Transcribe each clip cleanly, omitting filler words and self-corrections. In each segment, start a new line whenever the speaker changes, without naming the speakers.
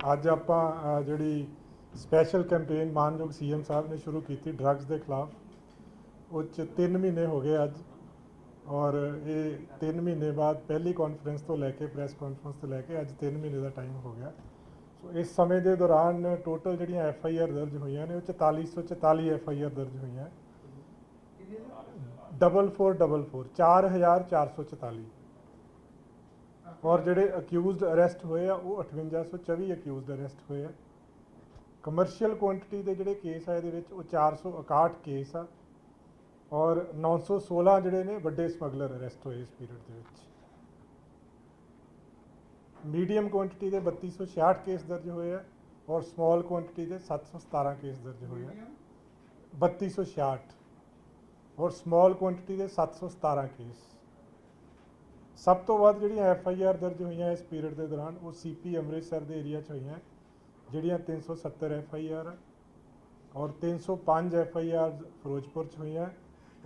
ਅੱਜ ਆਪਾਂ ਜਿਹੜੀ ਸਪੈਸ਼ਲ ਕੈਂਪੇਨ ਮਾਨਯੋਗ ਸੀਐਮ ਸਾਹਿਬ ਨੇ ਸ਼ੁਰੂ ਕੀਤੀ ਡਰੱਗਸ ਦੇ ਖਿਲਾਫ, ਉਹ 'ਚ 3 ਮਹੀਨੇ ਹੋ ਗਏ ਅੱਜ। ਔਰ ਇਹ 3 ਮਹੀਨੇ ਬਾਅਦ ਪਹਿਲੀ ਕਾਨਫਰੰਸ ਤੋਂ ਲੈ ਕੇ ਪ੍ਰੈਸ ਕਾਨਫਰੰਸ ਤੋਂ ਲੈ ਕੇ ਅੱਜ 3 ਮਹੀਨੇ ਦਾ ਟਾਈਮ ਹੋ ਗਿਆ। ਸੋ ਇਸ ਸਮੇਂ ਦੇ ਦੌਰਾਨ ਟੋਟਲ ਜਿਹੜੀਆਂ ਐਫਆਈਆਰ ਦਰਜ ਹੋਈਆਂ ਨੇ ਉਹ 4444 ਐਫਆਈਆਰ ਦਰਜ ਹੋਈਆਂ। 4444 4444 और ਜਿਹੜੇ ਅਕਿਊਜ਼ਡ ਅਰੈਸਟ ਹੋਏ ਆ ਉਹ 5824 ਅਕਿਊਜ਼ਡ ਅਰੈਸਟ ਹੋਏ ਆ। ਕਮਰਸ਼ੀਅਲ ਕੁਆਂਟੀਟੀ ਦੇ ਜਿਹੜੇ ਕੇਸ ਆ ਇਹਦੇ ਵਿੱਚ ਉਹ 461 ਕੇਸ ਆ ਔਰ 916 ਜਿਹੜੇ ਨੇ ਵੱਡੇ ਸਮਗਲਰ ਅਰੈਸਟ ਹੋਏ ਇਸ ਪੀਰੀਅਡ ਦੇ ਵਿੱਚ। ਮੀਡੀਅਮ ਕੁਆਂਟੀਟੀ ਦੇ 3266 ਕੇਸ ਦਰਜ ਹੋਏ ਆ ਔਰ ਸਮਾਲ ਕੁਆਂਟੀਟੀ ਦੇ 717 ਕੇਸ ਦਰਜ ਹੋਏ ਆ। 3266 ਔਰ ਸਮਾਲ ਕੁਆਂਟੀਟੀ ਦੇ 717 ਕੇਸ। ਸਭ ਤੋਂ ਵੱਧ ਜਿਹੜੀਆਂ ਐਫਆਈਆਰ ਦਰਜ ਹੋਈਆਂ ਇਸ ਪੀਰੀਅਡ ਦੇ ਦੌਰਾਨ ਉਹ ਸੀਪੀ ਅੰਮ੍ਰਿਤਸਰ ਦੇ ਏਰੀਆ 'ਚ ਹੋਈਆਂ, ਜਿਹੜੀਆਂ 370 ਐਫਆਈਆਰ ਔਰ 305 ਐਫਆਈਆਰ ਫਿਰੋਜ਼ਪੁਰ 'ਚ ਹੋਈਆਂ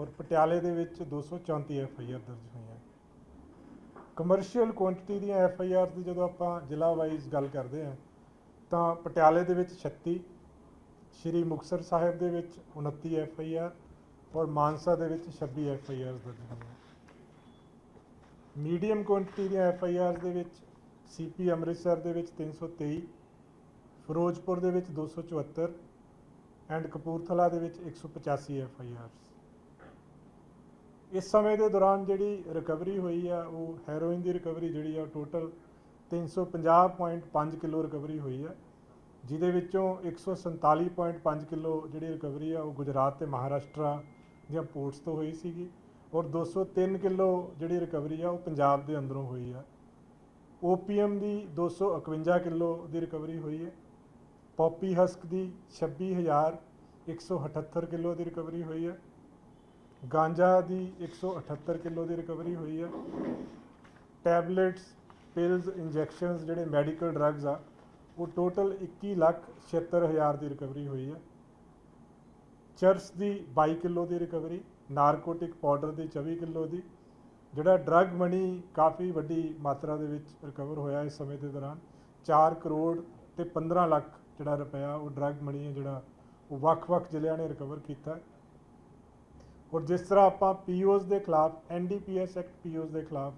ਔਰ ਪਟਿਆਲੇ ਦੇ ਵਿੱਚ 234 ਐਫਆਈਆਰ ਦਰਜ ਹੋਈਆਂ। ਕਮਰਸ਼ੀਅਲ ਕੁਆਂਟੀਟੀ ਦੀਆਂ ਐਫਆਈਆਰ ਦੀ ਜਦੋਂ ਆਪਾਂ ਜ਼ਿਲ੍ਹਾ ਵਾਈਜ਼ ਗੱਲ ਕਰਦੇ ਹਾਂ ਤਾਂ ਪਟਿਆਲੇ ਦੇ ਵਿੱਚ 36, ਸ਼੍ਰੀ ਮੁਕਤਸਰ ਸਾਹਿਬ ਦੇ ਵਿੱਚ 29 ਐਫਆਈਆਰ ਔਰ ਮਾਨਸਾ ਦੇ ਵਿੱਚ 26 ਐਫਆਈਆਰ ਦਰਜ ਹੋਈਆਂ। ਮੀਡੀਅਮ ਕੁਆਂਟੀਟੀ ਦੀਆਂ ਐਫਆਈਆਰ ਦੇ ਵਿੱਚ ਸੀਪੀ ਅੰਮ੍ਰਿਤਸਰ ਦੇ ਵਿੱਚ 323, ਫਿਰੋਜ਼ਪੁਰ ਦੇ ਵਿੱਚ 274 ਐਂਡ ਕਪੂਰਥਲਾ ਦੇ ਵਿੱਚ 185 ਐਫਆਈਆਰ। ਇਸ ਸਮੇਂ ਦੇ ਦੌਰਾਨ ਜਿਹੜੀ ਰਿਕਵਰੀ ਹੋਈ ਆ ਉਹ ਹੈਰੋਇਨ ਦੀ ਰਿਕਵਰੀ ਜਿਹੜੀ ਆ ਟੋਟਲ 350.5 ਕਿਲੋ ਰਿਕਵਰੀ ਹੋਈ ਆ, ਜਿਹਦੇ ਵਿੱਚੋਂ 147.5 ਕਿਲੋ ਜਿਹੜੀ ਰਿਕਵਰੀ ਆ ਉਹ ਗੁਜਰਾਤ ਤੇ ਮਹਾਰਾਸ਼ਟਰ ਦੀਆਂ ਪੋਰਟਸ ਤੋਂ ਹੋਈ ਸੀਗੀ ਔਰ 203 ਕਿਲੋ ਜਿਹੜੀ ਰਿਕਵਰੀ ਆ ਉਹ ਪੰਜਾਬ ਦੇ ਅੰਦਰੋਂ ਹੋਈ ਆ। ਓਪੀਐਮ ਦੀ 251 ਕਿਲੋ ਦੀ ਰਿਕਵਰੀ ਹੋਈ ਹੈ। ਪੌਪੀ ਹਸਕ ਦੀ 26,178 ਕਿਲੋ ਦੀ ਰਿਕਵਰੀ ਹੋਈ ਹੈ। ਗਾਂਜਾ ਦੀ 178 ਕਿਲੋ ਦੀ ਰਿਕਵਰੀ ਹੋਈ ਹੈ। ਟੈਬਲੇਟਸ, ਪਿਲਸ, ਇੰਜੈਕਸ਼ਨਸ ਜਿਹੜੇ ਮੈਡੀਕਲ ਡਰੱਗਸ ਆ ਉਹ ਟੋਟਲ 21,76,000 ਦੀ ਰਿਕਵਰੀ ਹੋਈ ਹੈ। ਚਰਸ ਦੀ 22 ਕਿਲੋ ਦੀ ਰਿਕਵਰੀ, ਨਾਰਕੋਟਿਕ ਪਾਊਡਰ ਦੀ 24 ਕਿਲੋ ਦੀ। ਜਿਹੜਾ ਡਰੱਗ ਮਨੀ ਕਾਫੀ ਵੱਡੀ ਮਾਤਰਾ ਦੇ ਵਿੱਚ ਰਿਕਵਰ ਹੋਇਆ ਇਸ ਸਮੇਂ ਦੇ ਦੌਰਾਨ, 4 ਕਰੋੜ ਤੇ 15 ਲੱਖ ਜਿਹੜਾ ਰੁਪਇਆ ਉਹ ਡਰੱਗ ਮਨੀ ਹੈ ਜਿਹੜਾ ਉਹ ਵੱਖ-ਵੱਖ ਜ਼ਿਲ੍ਹਿਆਂ ਨੇ ਰਿਕਵਰ ਕੀਤਾ। ਔਰ ਜਿਸ ਤਰ੍ਹਾਂ ਆਪਾਂ ਪੀਓਜ਼ ਦੇ ਖਿਲਾਫ ਐਨਡੀਪੀਐਸ ਐਕਟ ਪੀਓਜ਼ ਦੇ ਖਿਲਾਫ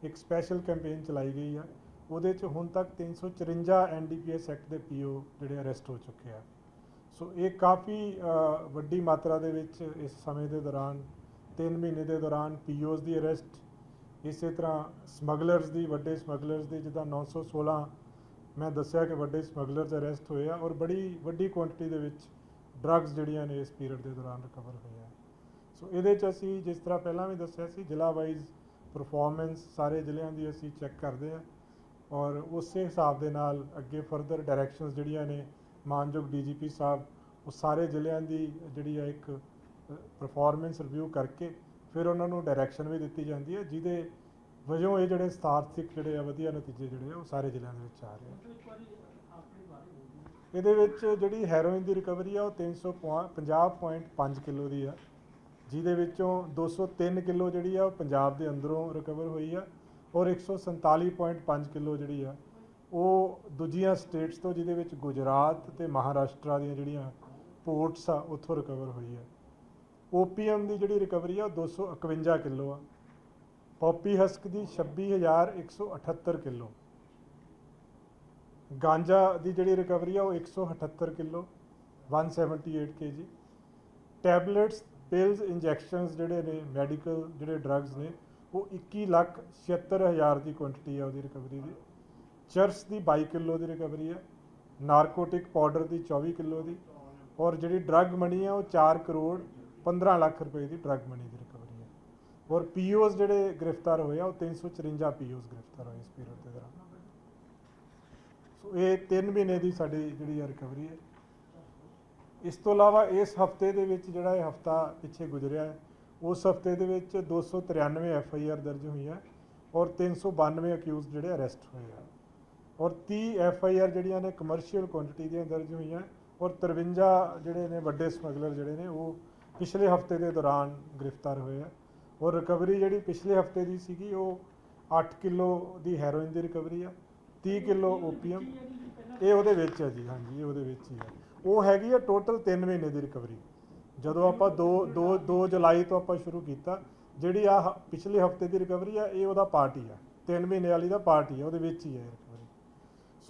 ਇੱਕ ਸਪੈਸ਼ਲ ਕੈਂਪੇਨ ਚਲਾਈ ਗਈ ਆ, ਉਹਦੇ 'ਚ ਹੁਣ ਤੱਕ 354 ਐਨਡੀਪੀਐਸ ਐਕਟ ਦੇ ਪੀਓ ਜਿਹੜੇ ਅਰੈਸਟ ਹੋ ਚੁੱਕੇ ਆ। ਸੋ ਇਹ ਕਾਫੀ ਵੱਡੀ ਮਾਤਰਾ ਦੇ ਵਿੱਚ ਇਸ ਸਮੇਂ ਦੇ ਦੌਰਾਨ 3 ਮਹੀਨੇ ਦੇ ਦੌਰਾਨ ਪੀਓਜ਼ ਦੀ ਅਰੈਸਟ, ਇਸੇ ਤਰ੍ਹਾਂ ਸਮਗਲਰਸ ਦੀ, ਵੱਡੇ ਸਮਗਲਰਸ ਦੀ ਜਿੱਦਾਂ 916 ਮੈਂ ਦੱਸਿਆ ਕਿ ਵੱਡੇ ਸਮਗਲਰਸ ਅਰੈਸਟ ਹੋਏ ਆ ਔਰ ਬੜੀ ਵੱਡੀ ਕੁਆਂਟੀਟੀ ਦੇ ਵਿੱਚ ਡਰੱਗਸ ਜਿਹੜੀਆਂ ਨੇ ਇਸ ਪੀਰੀਅਡ ਦੇ ਦੌਰਾਨ ਰਿਕਵਰ ਹੋਈਆਂ। ਸੋ ਇਹਦੇ 'ਚ ਅਸੀਂ ਜਿਸ ਤਰ੍ਹਾਂ ਪਹਿਲਾਂ ਵੀ ਦੱਸਿਆ ਸੀ ਜ਼ਿਲ੍ਹਾ ਵਾਈਜ਼ ਪਰਫਾਰਮੈਂਸ ਸਾਰੇ ਜ਼ਿਲ੍ਹਿਆਂ ਦੀ ਅਸੀਂ ਚੈੱਕ ਕਰਦੇ ਹਾਂ ਔਰ ਉਸੇ ਹਿਸਾਬ ਦੇ ਨਾਲ ਅੱਗੇ ਫਰਦਰ ਡਾਇਰੈਕਸ਼ਨਸ ਜਿਹੜੀਆਂ ਨੇ ਮਾਨਯੋਗ ਡੀਜੀਪੀ ਸਾਹਿਬ ਉਹ ਸਾਰੇ ਜ਼ਿਲ੍ਹਿਆਂ ਦੀ ਜਿਹੜੀ ਆ ਇੱਕ ਪਰਫਾਰਮੈਂਸ ਰਿਵਿਊ ਕਰਕੇ ਫਿਰ ਉਹਨਾਂ ਨੂੰ ਡਾਇਰੈਕਸ਼ਨ ਵੀ ਦਿੱਤੀ ਜਾਂਦੀ ਹੈ, ਜਿਹਦੇ ਵਜੋਂ ਇਹ ਜਿਹੜੇ ਸਾਰਥਿਕ ਜਿਹੜੇ ਆ ਵਧੀਆ ਨਤੀਜੇ ਜਿਹੜੇ ਆ ਉਹ ਸਾਰੇ ਜ਼ਿਲ੍ਹਿਆਂ ਦੇ ਵਿੱਚ ਆ ਰਹੇ ਆ। ਇਹਦੇ ਵਿੱਚ ਜਿਹੜੀ ਹੈਰੋਇਨ ਦੀ ਰਿਕਵਰੀ ਆ ਉਹ 350.5 ਕਿਲੋ ਦੀ ਆ, ਜਿਹਦੇ ਵਿੱਚੋਂ 203 ਕਿਲੋ ਜਿਹੜੀ ਆ ਉਹ ਪੰਜਾਬ ਦੇ ਅੰਦਰੋਂ ਰਿਕਵਰ ਹੋਈ ਆ ਔਰ 147.5 ਕਿਲੋ ਜਿਹੜੀ ਆ ਉਹ ਦੂਜੀਆਂ ਸਟੇਟਸ ਤੋਂ, ਜਿਹਦੇ ਵਿੱਚ ਗੁਜਰਾਤ ਤੇ ਮਹਾਰਾਸ਼ਟਰ ਦੀਆਂ ਜਿਹੜੀਆਂ ਪੋਰਟਸ ਆ ਉੱਥੋਂ ਰਿਕਵਰ ਹੋਈ ਆ। ਓਪੀਐਮ ਦੀ ਜਿਹੜੀ ਰਿਕਵਰੀ ਆ ਉਹ 251 ਕਿਲੋ ਆ। ਪੌਪੀ ਹਸਕ ਦੀ 26,178 ਕਿਲੋ। ਗਾਂਜਾ ਦੀ ਜਿਹੜੀ ਰਿਕਵਰੀ ਆ ਉਹ 178 kilo 178 kg। Tablets, pills, injections ਜਿਹੜੇ ਨੇ ਮੈਡੀਕਲ ਜਿਹੜੇ ਡਰੱਗਸ ਨੇ ਉਹ 21,76,000 ਦੀ ਕੁਆਂਟੀਟੀ ਆ ਉਹਦੀ ਰਿਕਵਰੀ ਦੀ। ਚਰਸ ਦੀ 22 ਕਿਲੋ ਦੀ ਰਿਕਵਰੀ ਹੈ। ਨਾਰਕੋਟਿਕ ਪਾਊਡਰ ਦੀ 24 ਕਿਲੋ ਦੀ ਔਰ ਜਿਹੜੀ ਡਰੱਗ ਮਨੀ ਆ ਉਹ 4 ਕਰੋੜ 15 ਲੱਖ ਰੁਪਏ ਦੀ ਡਰੱਗ ਮਨੀ ਦੀ ਰਿਕਵਰੀ ਹੈ। ਔਰ ਪੀਓਜ਼ ਜਿਹੜੇ ਗ੍ਰਿਫਤਾਰ ਹੋਏ ਆ ਉਹ 354 ਪੀਓਜ਼ ਗ੍ਰਿਫਤਾਰ ਹੋਏ ਇਸ ਪੀਰੀਅਡ ਦੇ ਦੌਰਾਨ। ਸੋ ਇਹ 3 ਮਹੀਨੇ ਦੀ ਸਾਡੀ ਜਿਹੜੀ ਆ ਰਿਕਵਰੀ ਹੈ। ਇਸ ਤੋਂ ਇਲਾਵਾ ਇਸ ਹਫਤੇ ਦੇ ਵਿੱਚ ਜਿਹੜਾ ਇਹ ਹਫਤਾ ਪਿੱਛੇ ਗੁਜ਼ਰਿਆ ਹੈ ਉਸ ਹਫਤੇ ਦੇ ਵਿੱਚ 293 ਐਫਆਈਆਰ ਦਰਜ ਹੋਈਆਂ ਔਰ 392 ਅਕਿਊਜ਼ ਜਿਹੜੇ ਅਰੈਸਟ ਹੋਏ ਆ ਔਰ 30 ਐਫਆਈਆਰ ਜਿਹੜੀਆਂ ਨੇ ਕਮਰਸ਼ੀਅਲ ਕੁਆਂਟੀਟੀ ਦੀਆਂ ਦਰਜ ਹੋਈਆਂ ਔਰ 53 ਜਿਹੜੇ ਨੇ ਵੱਡੇ ਸਮਗਲਰ ਜਿਹੜੇ ਨੇ ਉਹ ਪਿਛਲੇ ਹਫਤੇ ਦੇ ਦੌਰਾਨ ਗ੍ਰਿਫਤਾਰ ਹੋਏ ਆ। ਔਰ ਰਿਕਵਰੀ ਜਿਹੜੀ ਪਿਛਲੇ ਹਫਤੇ ਦੀ ਸੀਗੀ ਉਹ 8 ਕਿਲੋ ਦੀ ਹੈਰੋਇਨ ਦੀ ਰਿਕਵਰੀ ਆ, 30 ਕਿਲੋ ਓਪੀਐਮ ਇਹ ਉਹਦੇ ਵਿੱਚ ਹੈ ਜੀ, ਹਾਂਜੀ ਇਹ ਉਹਦੇ ਵਿੱਚ ਹੀ ਹੈ। ਉਹ ਹੈਗੀ ਆ ਟੋਟਲ 3 ਮਹੀਨੇ ਦੀ ਰਿਕਵਰੀ। ਜਦੋਂ ਆਪਾਂ 2 ਜੁਲਾਈ ਤੋਂ ਆਪਾਂ ਸ਼ੁਰੂ ਕੀਤਾ, ਜਿਹੜੀ ਆ ਪਿਛਲੇ ਹਫਤੇ ਦੀ ਰਿਕਵਰੀ ਆ ਇਹ ਉਹਦਾ ਪਾਰਟ ਹੀ ਆ, 3 ਮਹੀਨੇ ਵਾਲੀ ਦਾ ਪਾਰਟ ਹੀ ਆ, ਉਹਦੇ ਵਿੱਚ ਹੀ ਹੈ ਰਿਕਵਰੀ।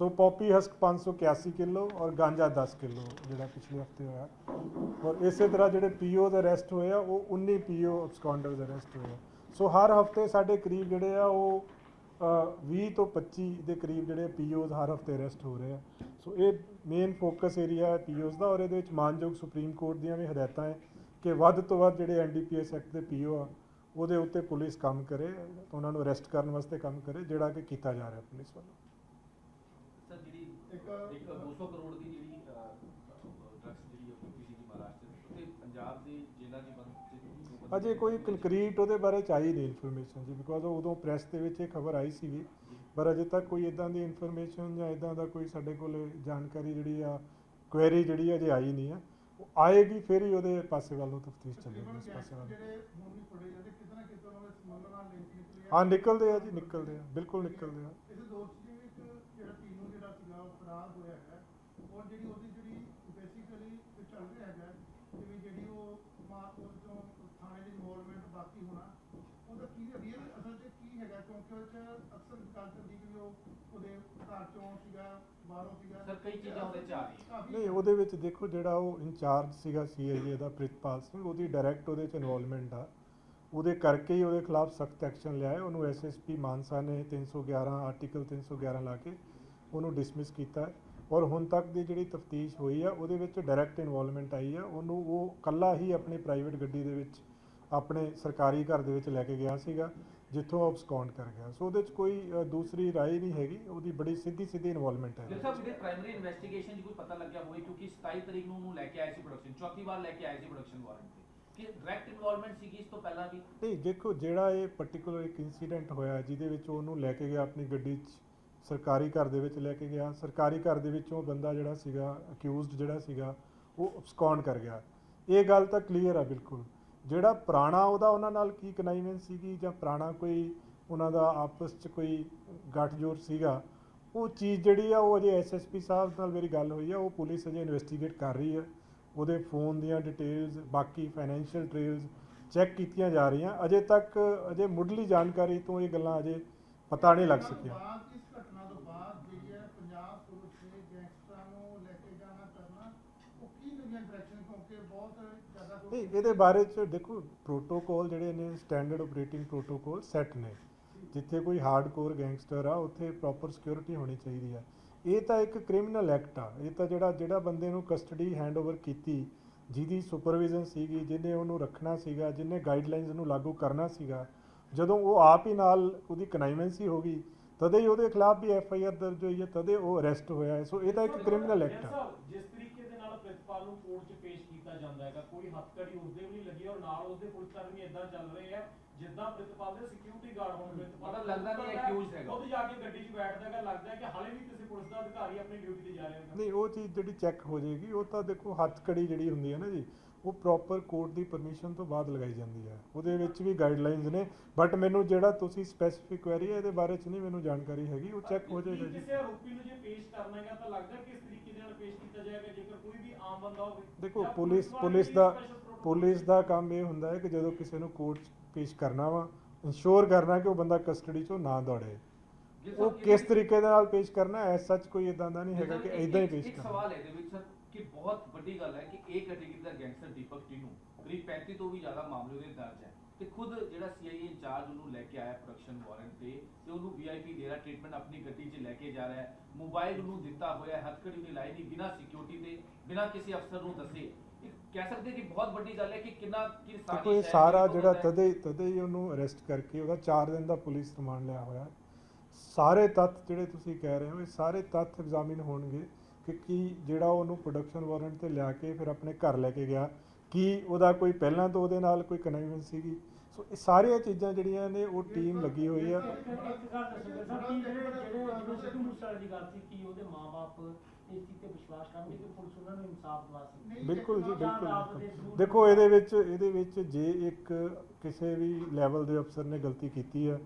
ਸੋ ਪੋਪੀ ਹਸਕ 581 ਕਿਲੋ ਔਰ ਗਾਂਜਾ 10 ਕਿਲੋ ਜਿਹੜਾ ਪਿਛਲੇ ਹਫਤੇ ਹੋਇਆ। ਔਰ ਇਸੇ ਤਰ੍ਹਾਂ ਜਿਹੜੇ ਪੀਓ ਦੇ ਅਰੈਸਟ ਹੋਏ ਆ ਉਹ 19 ਪੀਓ ਅਬਸਕੌਂਡਰ ਦੇ ਅਰੈਸਟ ਹੋਏ ਆ। ਸੋ ਹਰ ਹਫਤੇ ਸਾਡੇ ਕਰੀਬ ਜਿਹੜੇ ਆ ਉਹ 20 ਤੋਂ 25 ਦੇ ਕਰੀਬ ਜਿਹੜੇ ਪੀਓਜ਼ ਹਰ ਹਫਤੇ ਅਰੈਸਟ ਹੋ ਰਹੇ ਆ। ਸੋ ਇਹ ਮੇਨ ਫੋਕਸ ਏਰੀਆ ਹੈ ਪੀਓਜ਼ ਦਾ, ਔਰ ਇਹਦੇ ਵਿੱਚ ਮਾਨਯੋਗ ਸੁਪਰੀਮ ਕੋਰਟ ਦੀਆਂ ਵੀ ਹਦਾਇਤਾਂ ਹੈ ਕਿ ਵੱਧ ਤੋਂ ਵੱਧ ਜਿਹੜੇ ਐਨਡੀਪੀਐਸ ਐਕਟ ਦੇ ਪੀਓ ਆ ਉਹਦੇ ਉੱਤੇ ਪੁਲਿਸ ਕੰਮ ਕਰੇ, ਉਹਨਾਂ ਨੂੰ ਅਰੈਸਟ ਕਰਨ ਵਾਸਤੇ ਕੰਮ ਕਰੇ, ਜਿਹੜਾ ਕਿ ਕੀਤਾ ਜਾ ਰਿਹਾ ਪੁਲਿਸ ਵੱਲੋਂ।
ਸਰ ਜਿਹੜੀ ਇੱਕ 200 ਕਰੋੜ ਦੀ ਜਿਹੜੀ ਡਰੱਗਸ ਜਿਹੜੀ ਕੀਤੀ ਸੀ ਮਹਾਰਾਸ਼ਟਰ ਤੇ ਪੰਜਾਬ ਦੇ ਜੇਲ੍ਹਾਂ ਦੀ ਬੰਦ
ਅਜੇ ਕੋਈ ਕੰਕਰੀਟ ਉਹਦੇ ਬਾਰੇ ਚਾਹੀ ਨਹੀਂ ਇਨਫੋਰਮੇਸ਼ਨ ਜੀ, ਬਿਕੋਜ਼ ਉਦੋਂ ਪ੍ਰੈਸ ਦੇ ਵਿੱਚ ਇਹ ਖਬਰ ਆਈ ਸੀਗੀ, ਪਰ ਅਜੇ ਤੱਕ ਕੋਈ ਇਦਾਂ ਦੀ ਇਨਫੋਰਮੇਸ਼ਨ ਜਾਂ ਇਦਾਂ ਦਾ ਕੋਈ ਸਾਡੇ ਕੋਲ ਜਾਣਕਾਰੀ ਜਿਹੜੀ ਆ ਕੁਐਰੀ ਜਿਹੜੀ ਅਜੇ ਆਈ ਨਹੀਂ ਆ। ਉਹ ਆਏਗੀ ਫਿਰ ਹੀ ਉਹਦੇ ਪਾਸੇ ਵੱਲ ਨੂੰ ਤਫਤੀਸ਼ ਚੱਲੇਗੀ ਉਸ ਪਾਸੇ ਵੱਲ। ਹਾਂ ਨਿਕਲਦੇ ਆ ਜੀ, ਨਿਕਲਦੇ ਆ, ਬਿਲਕੁਲ ਨਿਕਲਦੇ ਆ।
ਸਰ ਕਈ ਚੀਜ਼ਾਂ ਉਹਦੇ ਚ ਆ ਰਹੀਆਂ
ਨਹੀਂ, ਉਹਦੇ ਵਿੱਚ ਦੇਖੋ ਜਿਹੜਾ ਉਹ ਇੰਚਾਰਜ ਸੀਗਾ ਸੀਆਈਏ ਦਾ ਪ੍ਰਿਤਪਾਲ ਸਿੰਘ, ਉਹਦੀ ਡਾਇਰੈਕਟ ਉਹਦੇ ਚ ਇਨਵੋਲਵਮੈਂਟ ਆ, ਉਹਦੇ ਕਰਕੇ ਹੀ ਉਹਦੇ ਖਿਲਾਫ ਸਖਤ ਐਕਸ਼ਨ ਲਿਆ ਹੈ। ਉਹਨੂੰ ਐਸਐਸਪੀ ਮਾਨਸਾ ਨੇ 311 ਆਰਟੀਕਲ 311 ਲਾ ਕੇ ਉਹਨੂੰ ਡਿਸਮਿਸ ਕੀਤਾ ਹੈ। ਔਰ ਹੁਣ ਤੱਕ ਦੀ ਜਿਹੜੀ ਤਫਤੀਸ਼ ਹੋਈ ਆ ਉਹਦੇ ਵਿੱਚ ਡਾਇਰੈਕਟ ਇਨਵੋਲਵਮੈਂਟ ਆਈ ਆ। ਉਹਨੂੰ ਉਹ ਇਕੱਲਾ ਹੀ ਆਪਣੀ ਪ੍ਰਾਈਵੇਟ ਗੱਡੀ ਦੇ ਵਿੱਚ ਆਪਣੇ ਸਰਕਾਰੀ ਘਰ ਦੇ ਵਿੱਚ ਲੈ ਕੇ ਗਿਆ ਸੀਗਾ, ਜਿੱਥੋਂ ਅਬਸਕੌਂਡ ਕਰ ਗਿਆ। ਸੋ ਉਹਦੇ 'ਚ ਕੋਈ ਦੂਸਰੀ ਰਾਏ ਨਹੀਂ ਹੈਗੀ, ਉਹਦੀ ਬੜੀ ਸਿੱਧੀ ਇਨਵੋਲਵਮੈਂਟ ਹੈ।
ਸਰ ਇਹਦੇ ਪ੍ਰਾਇਮਰੀ ਇਨਵੈਸਟੀਗੇਸ਼ਨ ਦੀ ਕੋਈ ਪਤਾ ਲੱਗਿਆ ਹੋਵੇ, ਕਿਉਂਕਿ 27 ਤਰੀਕ ਨੂੰ ਉਹਨੂੰ ਲੈ ਕੇ ਆਏ ਸੀ ਪ੍ਰੋਡਕਸ਼ਨ, ਚੌਥੀ ਵਾਰ ਲੈ ਕੇ ਆਏ ਸੀ ਪ੍ਰੋਡਕਸ਼ਨ ਵਾਰੰਟ ਤੇ, ਕਿ ਡਾਇਰੈਕਟ ਇਨਵੋਲਵਮੈਂਟ ਸੀਗੀ ਇਸ ਤੋਂ ਪਹਿਲਾਂ ਵੀ?
ਨਹੀਂ ਦੇਖੋ, ਜਿਹੜਾ ਇਹ ਪਰਟੀਕੂਲਰ ਇੱਕ ਇਨਸੀਡੈਂਟ ਹੋਇਆ ਜਿਹਦੇ ਵਿੱਚ ਉਹਨੂੰ ਲੈ ਕੇ ਗਿਆ ਆਪਣੀ ਗੱਡੀ 'ਚ, ਸਰਕਾਰੀ ਘਰ ਦੇ ਵਿੱਚ ਲੈ ਕੇ ਗਿਆ, ਸਰਕਾਰੀ ਘਰ ਦੇ ਵਿੱਚੋਂ ਬੰਦਾ ਜਿਹੜਾ ਸੀਗਾ ਅਕਿਊਜ਼ਡ ਜਿਹੜਾ ਸੀਗਾ ਉਹ ਅਬਸਕੌਂਡ ਕਰ ਗਿਆ, ਇਹ ਗੱਲ ਤਾਂ ਕਲੀਅਰ ਆ ਬਿਲਕੁਲ। ਜਿਹੜਾ ਪੁਰਾਣਾ ਉਹਦਾ ਉਹਨਾਂ ਨਾਲ ਕੀ ਕਨਾਈਵੈਂਸ ਸੀਗੀ ਜਾਂ ਪੁਰਾਣਾ ਕੋਈ ਉਹਨਾਂ ਦਾ ਆਪਸ 'ਚ ਕੋਈ ਗੱਠਜੋੜ ਸੀਗਾ, ਉਹ ਚੀਜ਼ ਜਿਹੜੀ ਆ ਉਹ ਅਜੇ ਐਸਐਸਪੀ ਸਾਹਿਬ ਨਾਲ ਮੇਰੀ ਗੱਲ ਹੋਈ ਆ, ਉਹ ਪੁਲਿਸ ਅਜੇ ਇਨਵੈਸਟੀਗੇਟ ਕਰ ਰਹੀ ਹੈ। ਉਹਦੇ ਫੋਨ ਦੀਆਂ ਡਿਟੇਲਸ, ਬਾਕੀ ਫਾਈਨੈਂਸ਼ੀਅਲ ਟ੍ਰੇਲਸ ਚੈੱਕ ਕੀਤੀਆਂ ਜਾ ਰਹੀਆਂ। ਅਜੇ ਤੱਕ ਅਜੇ ਮੁੱਢਲੀ ਜਾਣਕਾਰੀ ਤੋਂ ਇਹ ਗੱਲਾਂ ਅਜੇ ਪਤਾ ਨਹੀਂ ਲੱਗ ਸਕੀਆਂ। ਨਹੀਂ, ਇਹਦੇ ਬਾਰੇ 'ਚ ਦੇਖੋ ਪ੍ਰੋਟੋਕੋਲ ਜਿਹੜੇ ਨੇ ਸਟੈਂਡਰਡ ਆਪਰੇਟਿੰਗ ਪ੍ਰੋਟੋਕੋਲ ਸੈੱਟ ਨੇ। ਜਿੱਥੇ ਕੋਈ ਹਾਰਡਕੋਰ ਗੈਂਗਸਟਰ ਆ ਉੱਥੇ ਪ੍ਰੋਪਰ ਸਿਕਿਉਰਿਟੀ ਹੋਣੀ ਚਾਹੀਦੀ ਆ। ਇਹ ਤਾਂ ਇੱਕ ਕ੍ਰਿਮੀਨਲ ਐਕਟ ਆ, ਇਹ ਤਾਂ ਜਿਹੜਾ ਬੰਦੇ ਨੂੰ ਕਸਟਡੀ ਹੈਂਡਓਵਰ ਕੀਤੀ, ਜਿਹਦੀ ਸੁਪਰਵਿਜ਼ਨ ਸੀਗੀ, ਜਿਹਨੇ ਉਹਨੂੰ ਰੱਖਣਾ ਸੀਗਾ, ਜਿਹਨੇ ਗਾਈਡਲਾਈਨਸ ਨੂੰ ਲਾਗੂ ਕਰਨਾ ਸੀਗਾ, ਜਦੋਂ ਉਹ ਆਪ ਹੀ ਨਾਲ ਉਹਦੀ ਕਨਾਈਵੈਂਸੀ ਹੋ ਗਈ ਤਦੇ ਹੀ ਉਹਦੇ ਖਿਲਾਫ ਵੀ ਐਫਆਈਆਰ ਦਰਜ ਹੋਈ ਹੈ, ਤਦੇ ਉਹ ਅਰੈਸਟ ਹੋਇਆ ਹੈ। ਸੋ ਇਹ ਤਾਂ ਇੱਕ ਕ੍ਰਿਮੀਨਲ ਐਕਟ ਆ।
ਜਿਸ ਤਰੀਕੇ ਦੇ ਨਾਲ ਪ੍ਰਿਤਪਾਲ ਨੂੰ ਕੋਰਟ 'ਚ ਪੇਸ਼ ਕੀਤਾ ਜਾਂਦਾ ਹੈਗਾ, ਕੋਈ ਹੱਥਕੜੀ ਉਸਦੇ ਵੀ ਨਹੀਂ ਲੱਗੀ ਔਰ ਨਾਲ ਉਸਦੇ ਪੁਲਿਸ ਕਰਮੀ ਇਦਾਂ ਚੱਲ ਰਹੇ ਆ ਜਿੱਦਾਂ ਪ੍ਰਿਤਪਾਲ ਦੇ ਸਿਕਿਉਰਿਟੀ ਗਾਰਡ ਹੋਣ।
ਪਤਾ ਲੱਗਦਾ ਨਹੀਂ ਐਕਿਊਜ਼ਡ ਹੈਗਾ,
ਉਹ ਜਾ ਕੇ ਗੱਡੀ 'ਚ ਬੈਠਦਾ ਹੈਗਾ, ਲੱਗਦਾ ਕਿ ਹਾਲੇ ਵੀ ਕਿਸੇ ਪੁਲਿਸ ਦਾ ਅਧਿਕਾਰੀ ਆਪਣੀ ਡਿਊਟੀ ਤੇ ਜਾ ਰਿਹਾ ਹੈ।
ਨਹੀਂ, ਉਹ ਚੀਜ਼ ਜਿਹੜੀ ਚੈੱਕ ਹੋ ਜਾਏਗੀ, ਉਹ ਤਾਂ ਦੇਖੋ ਹੱਥਕੜੀ ਜਿਹੜੀ ਹੁੰਦੀ ਹੈ ਨਾ ਜੀ, ਉਹ ਪ੍ਰੋਪਰ ਕੋਰਟ ਦੀ ਪਰਮਿਸ਼ਨ ਤੋਂ ਬਾਅਦ ਲਗਾਈ ਜਾਂਦੀ ਹੈ, ਉਹਦੇ ਵਿੱਚ ਵੀ ਗਾਈਡਲਾਈਨਸ ਨੇ। ਬਟ ਮੈਨੂੰ ਜਿਹੜਾ ਤੁਸੀਂ ਸਪੈਸੀਫਿਕ ਕੁਐਰੀ ਹੈ ਇਹਦੇ ਬਾਰੇ 'ਚ ਨਹੀਂ ਮੈਨੂੰ ਜਾਣਕਾਰੀ ਹੈਗੀ, ਉਹ ਚੈੱਕ ਹੋ ਜਾਏਗਾ ਜੀ।
ਕਿਸੇ ਆਰੋਪੀ ਨੂੰ ਜੇ ਪੇਸ਼ ਕਰਨਾ ਹੈਗਾ ਤਾਂ ਲੱਗਦਾ ਕਿ ਇਸ ਤਰੀਕੇ ਦੇ ਨਾਲ ਪੇਸ਼ ਕੀਤਾ ਜਾਏਗਾ ਜੇਕਰ ਕੋਈ ਵੀ ਆਮ ਬੰਦਾ ਹੋਵੇ?
ਦੇਖੋ ਪੁਲਿਸ ਦਾ ਕੰਮ ਇਹ ਹੁੰਦਾ ਹੈ ਕਿ ਜਦੋਂ ਕਿਸੇ ਨੂੰ ਕੋਰਟ 'ਚ ਪੇਸ਼ ਕਰਨਾ ਵਾ, ਇੰਸ਼ੋਰ ਕਰਨਾ ਕਿ ਉਹ ਬੰਦਾ ਕਸਟਡੀ 'ਚੋਂ ਨਾ ਦੌੜੇ। ਉਹ ਕਿਸ ਤਰੀਕੇ ਦੇ ਨਾਲ ਪੇਸ਼ ਕਰਨਾ, ਐਸ ਸੱਚ ਕੋਈ ਇਦਾਂ ਦਾ ਨਹੀਂ ਹੈਗਾ ਕਿ ਇਦਾਂ ਹੀ ਪੇਸ਼ ਕਰਨਾ।
ਇੱਕ ਸਵਾਲ ਹੈ ਇਹਦੇ ਵਿੱਚ ਸਰ ਕਿ ਬਹੁਤ ਵੱਡੀ ਗੱਲ ਹੈ ਕਿ ਇਹ ਕੈਟੇਗਰੀ ਦਾ ਗੈਂਗਸਟਰ ਦੀਪਕ ਟੀਨੂ ਕਰੀਬ 35 ਤੋਂ ਵੀ ਜ਼ਿਆਦਾ ਮਾਮਲੇ ਉਹਦੇ ਦਰਜ ਹੈ, ਤੇ ਖੁਦ ਜਿਹੜਾ ਸੀਆਈਏ ਇੰਚਾਰਜ ਉਹਨੂੰ ਲੈ ਕੇ ਆਇਆ ਪ੍ਰੋਡਕਸ਼ਨ ਵਾਰੰਟ ਤੇ ਉਹਨੂੰ ਵੀਆਈਪੀ ਦੇ ਰਿਹਾ ਟ੍ਰੀਟਮੈਂਟ, ਆਪਣੀ ਗੱਡੀ 'ਚ ਲੈ ਕੇ ਜਾ ਰਿਹਾ ਹੈ, ਮੋਬਾਈਲ ਉਹਨੂੰ ਦਿੱਤਾ ਹੋਇਆ, ਹੱਥਕੜੀ ਉਹਨੇ ਲਾਈ ਨਹੀਂ, ਬਿਨਾਂ ਸਿਕਿਉਰਿਟੀ ਦੇ, ਬਿਨਾਂ ਕਿਸੇ ਅਫਸਰ ਨੂੰ ਦੱਸੇ। ਕਹਿ ਸਕਦੇ ਕਿ ਬਹੁਤ ਵੱਡੀ ਗੱਲ ਹੈ ਕਿ ਕਿੰਨਾ ਕੀ
ਕੋਈ ਸਾਰਾ ਜਿਹੜਾ ਤਦੇ ਹੀ ਉਹਨੂੰ ਅਰੈਸਟ ਕਰਕੇ ਉਹਦਾ 4 ਦਿਨ ਦਾ ਪੁਲਿਸ ਰਿਮਾਂਡ ਲਿਆ ਹੋਇਆ। ਸਾਰੇ ਤੱਥ ਜਿਹੜੇ ਤੁਸੀਂ ਕਹਿ ਰਹੇ ਹੋ, ਇਹ ਸਾਰੇ ਤੱਥ ਐਗਜ਼ਾਮਿਨ ਹੋਣਗੇ ਕਿ ਕੀ ਜਿਹੜਾ ਉਹਨੂੰ ਪ੍ਰੋਡਕਸ਼ਨ ਵਾਰੰਟ ਤੇ ਲਿਆ ਕੇ ਫਿਰ ਆਪਣੇ ਘਰ ਲੈ ਕੇ ਗਿਆ, ਕੀ ਉਹਦਾ ਕੋਈ ਪਹਿਲਾਂ ਤੋਂ ਉਹਦੇ ਨਾਲ ਕੋਈ ਕਨੈਕਸ਼ਨ ਸੀਗੀ। ਸੋ ਇਹ ਸਾਰੀਆਂ ਚੀਜ਼ਾਂ ਜਿਹੜੀਆਂ ਨੇ ਉਹ ਟੀਮ ਲੱਗੀ ਹੋਈ ਆ। ਬਿਲਕੁਲ ਜੀ, ਬਿਲਕੁਲ। ਦੇਖੋ ਇਹਦੇ ਵਿੱਚ ਜੇ ਇੱਕ ਕਿਸੇ ਵੀ ਲੈਵਲ ਦੇ ਅਫਸਰ ਨੇ ਗਲਤੀ ਕੀਤੀ ਹੈ,